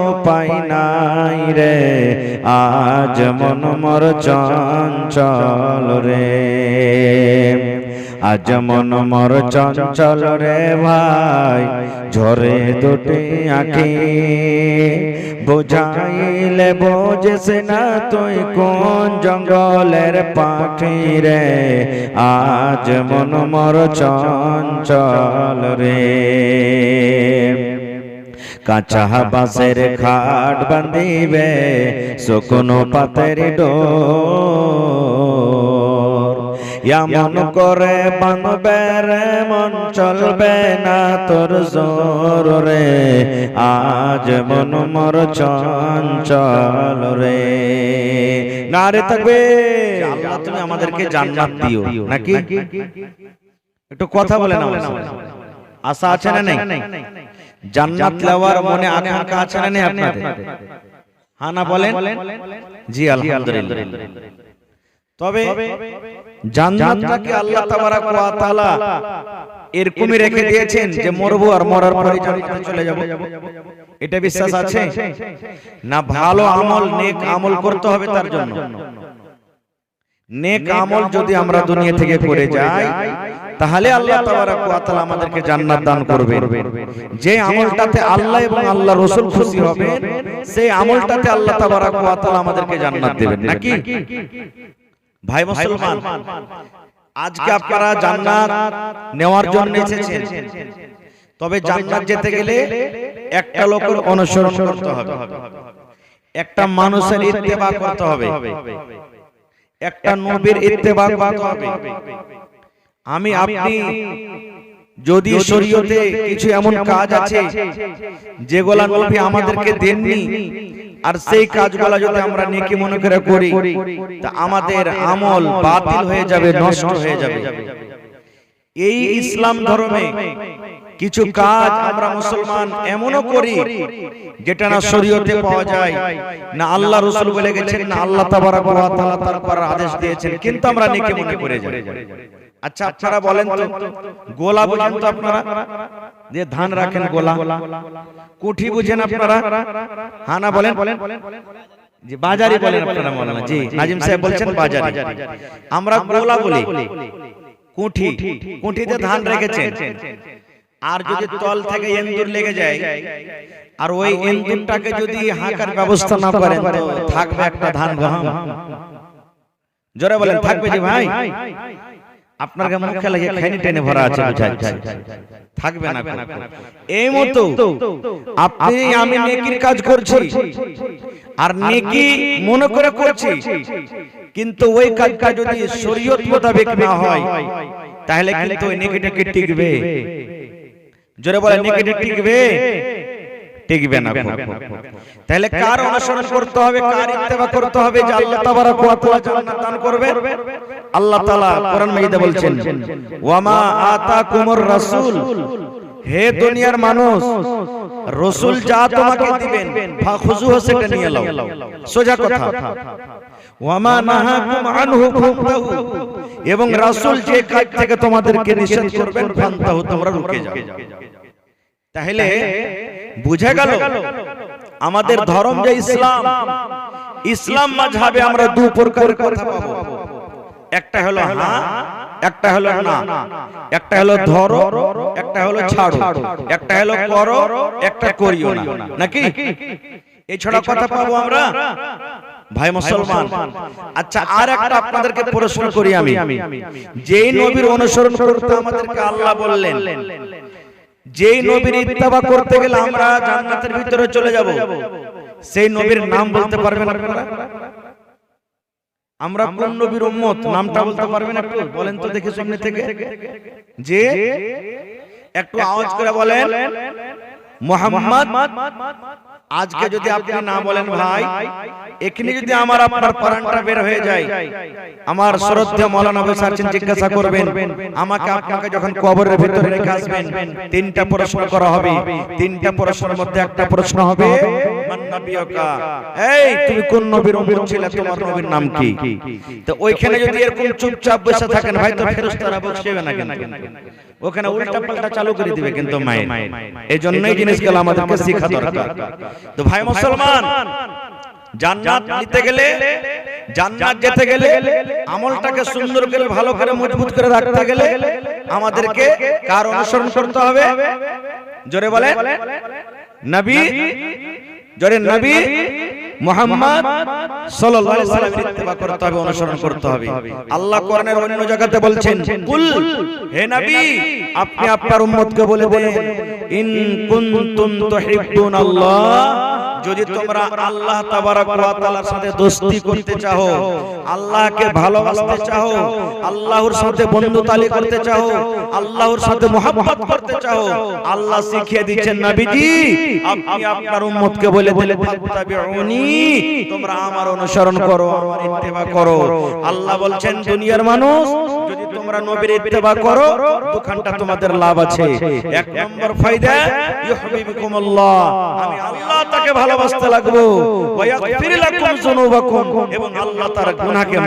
উপায় নাই রে, আজ মন মোর চঞ্চল রে, আজ মন মোর চঞ্চল রে ভাই ঝরে দুটি আঁখি বুঝাইলে বোঝিস না তুই কোন জঙ্গলের পাখি রে, আজ মন মোর চঞ্চল রে। কাঁচা বাঁশের খাট বান্ধিবে শুকনো পাতের ডোর, এমন করে বাঁধবে রে মন চলবে না তোর জোর রে, আজ মন মোর চঞ্চল রে। নারে তাকবীর, আল্লাহ তুমি আমাদেরকে জান্নাত দিও নাকি? একটু কথা বলে নাও, আশা আছে না নেই? জান্নাত নেওয়ার মনে আকাঙ্ক্ষা আছে না নেই আপনাদের? হ্যাঁ না বলেন? জি আলহামদুলিল্লাহ। তবে জান্নাতটাকে আল্লাহ তাবারাক ওয়া তাআলা এরকমই রেখে দিয়েছেন যে মরবো আর মরার পরে জান্নাতে চলে যাব, এটা বিশ্বাস আছে না? ভালো আমল নেক আমল করতে হবে তার জন্য। নেক আমল যদি আমরা দুনিয়া থেকে করে যাই
তাহলে আল্লাহ তাবারাক ওয়া তাআলা আমাদেরকে জান্নাত দান করবেন। যে আমলটাতে আল্লাহ এবং আল্লাহ রাসূল খুশি হবেন সেই আমলটাতে আল্লাহ তাবারাক ওয়া তাআলা আমাদেরকে জান্নাত দেবেন নাকি ভাই মুসলমান? আজকে আপনারা জান্নাত নেওয়ার জন্য এসেছেন, তবে জান্নাত যেতে গেলে একটা লোকের অনুসরণ করতে হবে, একটা মানুষের ইত্তেবা করতে হবে, একটা নবীর ইত্তেবা করতে হবে। আমি আপনি যদি শরীয়তে কিছু এমন কাজ আছে যেগুলা নবী আমাদেরকে দেননি, আর সেই কাজগুলো যদি আমরা নেকি মনে করে করি তা আমাদের আমল বাতিল হয়ে যাবে, নষ্ট হয়ে যাবে। এই ইসলাম ধর্মে কিছু কাজ আমরা মুসলমান এমনও করি যেটা না শরীয়তে পাওয়া যায়, না আল্লাহ রাসূল বলে গেছেন, না আল্লাহ তাবারাক ওয়া তাআলা তার উপর আদেশ দিয়েছেন, কিন্তু আমরা নেকি মনে করে যাই। আচ্ছা আপনারা বলেন তো, গোলা বুঝেন তো আপনারা? যে ধান রাখেন গোলা, কুঠি বুঝেন আপনারা? হ্যাঁ না বলেন? জি বাজারি বলেন আপনারা? মাওলানা জি নাজিম সাহেব বলছেন বাজারি। আমরা গোলা বলি, কুঠি, কুঠিতে ধান রেখেছেন, আর যদি তল থেকে এন্দুর লেগে যায় আর ওই এন্দুরটাকে যদি হাঁকার ব্যবস্থা না করেন তো থাকবে একটা ধান গহম? জোরে বলেন থাকবে জি ভাই? আপনার মুখে লাগে খাইনি টেনে ভরা আছে, বুঝাচ্ছে থাকবে না। এই মতো আপনি আমি নেকির কাজ করছি আর নেকি মনে করে করছি, কিন্তু ওই কাজটা যদি শরীয়ত মোতাবেক না হয় তাহলে কিন্তু ওই নেকিটা কি টিকবে? জোরে বলেন নেকিটা টিকবে? টিকবে না। তাহলে কার অনুসরণ করতে হবে, কার ইত্তেবা করতে হবে যে আল্লাহ তাবারাক ওয়া তাআলা জান্নাত দান করবেন? আল্লাহ তাআলা কোরআন মাজিদে বলছেন, ওয়ামা আতাকুমুর রাসূল, হে দুনিয়ার মানুষ, রাসূল যা তোমাকে দিবেন ফাখুযুহু সেটা নিয়ে নাও, সোজা কথা। ওয়ামা নাহাকুম আনহু ফান্তাহু, এবং রাসূল যে কাজ থেকে তোমাদেরকে নিষেধ করবেন ফান্তাহু, তোমরা রুকে যাও। তাহলে বুঝা গেল আমাদের ধর্ম যে ইসলাম, ইসলাম মাযহাবে আমরা দুই প্রকারের কথা পাবো, একটা হলো হ্যাঁ, একটা হলো না, একটা হলো ধরো, একটা হলো ছাড়ো, একটা হলো করো, একটা করিও না, নাকি? এই ছড়া কথা পাবো আমরা ভাই মুসলমান। আচ্ছা আর একটা আপনাদেরকে প্রশ্ন করি আমি, যেই নবীর অনুসরণ করতে আমাদেরকে আল্লাহ বললেন, যেই নবীর ইত্তেবা করতে গেলে আমরা জান্নাতের ভিতরে চলে যাব, সেই নবীর নাম বলতে পারবেন আপনারা? আমরা কোন নবীর উম্মত নামটা বলতে পারবেন একটু বলেন তো দেখি সামনে থেকে? যে একটু আওয়াজ করে বলেন মুহাম্মদ। আজকে যদি আপনি না বলেন ভাই, এখানে যদি আমার আপনার প্রাণটা বের হয়ে যায়, আমার শ্রদ্ধেয় মাওলানা বসে আছেন, জিজ্ঞাসা করবেন আমাকে আপনাকে যখন কবরের ভিতরে রেখে আসবেন, তিনটা প্রশ্ন করা হবে। তিনটা প্রশ্নের মধ্যে একটা প্রশ্ন হবে মান নবিয়ুকা, এই তুমি কোন নবীর উম্মত ছিলে, তোমার নবীর নাম কি? তো ওইখানে যদি এরকম চুপচাপ বসে থাকেন ভাই, তো ফেরেশতারা বসবে না, কিন্তু ওখানে উল্টা পাল্টা চালু করে দিবে কিন্তু মায়ের। এই জন্যই জিনিসগুলো আমাদেরকে শেখা দরকার। তো ভাই মুসলমান, জান্নাত নিতে গেলে, জান্নাত যেতে গেলে, আমলটাকে সুন্দর করে ভালো করে মজবুত করে রাখতে গেলে আমাদেরকে কার অনুসরণ করতে হবে? জোরে বলেন নবী, জোরে নবী মুহাম্মদ সাল্লাল্লাহু আলাইহি ওয়াসাল্লামের ইত্তেবা করতে হবে, অনুসরণ করতে হবে। আল্লাহ কোরআনের অন্য জায়গাতে বলছেন, কুল, হে নবী আপনি আপনার উম্মতকে বলে দেন, ইন কুনতুম তুহিব্বুনাল্লাহ, যদি তোমরা আল্লাহ তাবারাক ওয়া তাআলার সাথে দোস্তি করতে চাও, আল্লাহকে ভালোবাসতে চাও, আল্লাহর সাথে বন্ধুতালি করতে চাও, আল্লাহর সাথে মুহাব্বত করতে চাও, আল্লাহ শিখিয়ে দিচ্ছেন নবীজি আপনি আপনার উম্মতকে বলে বলে ফাত্তাবিউনি, তোমরা আমার অনুসরণ করো, আমার ইত্তেবা করো। আল্লাহ বলছেন দুনিয়ার মানুষ, যদি তোমরা নবীর ইত্তেবা করো দুখানটা তোমাদের লাভ আছে। এক নম্বর ফায়দা, ইউহিব্বুকুমুল্লাহ, আমি আল্লাহ তাকে ভালোবাসতে লাগবো, ওয়া ইয়াগফির লাকুম যুনুবাকুম, এবং আল্লাহ তার গুনাহকে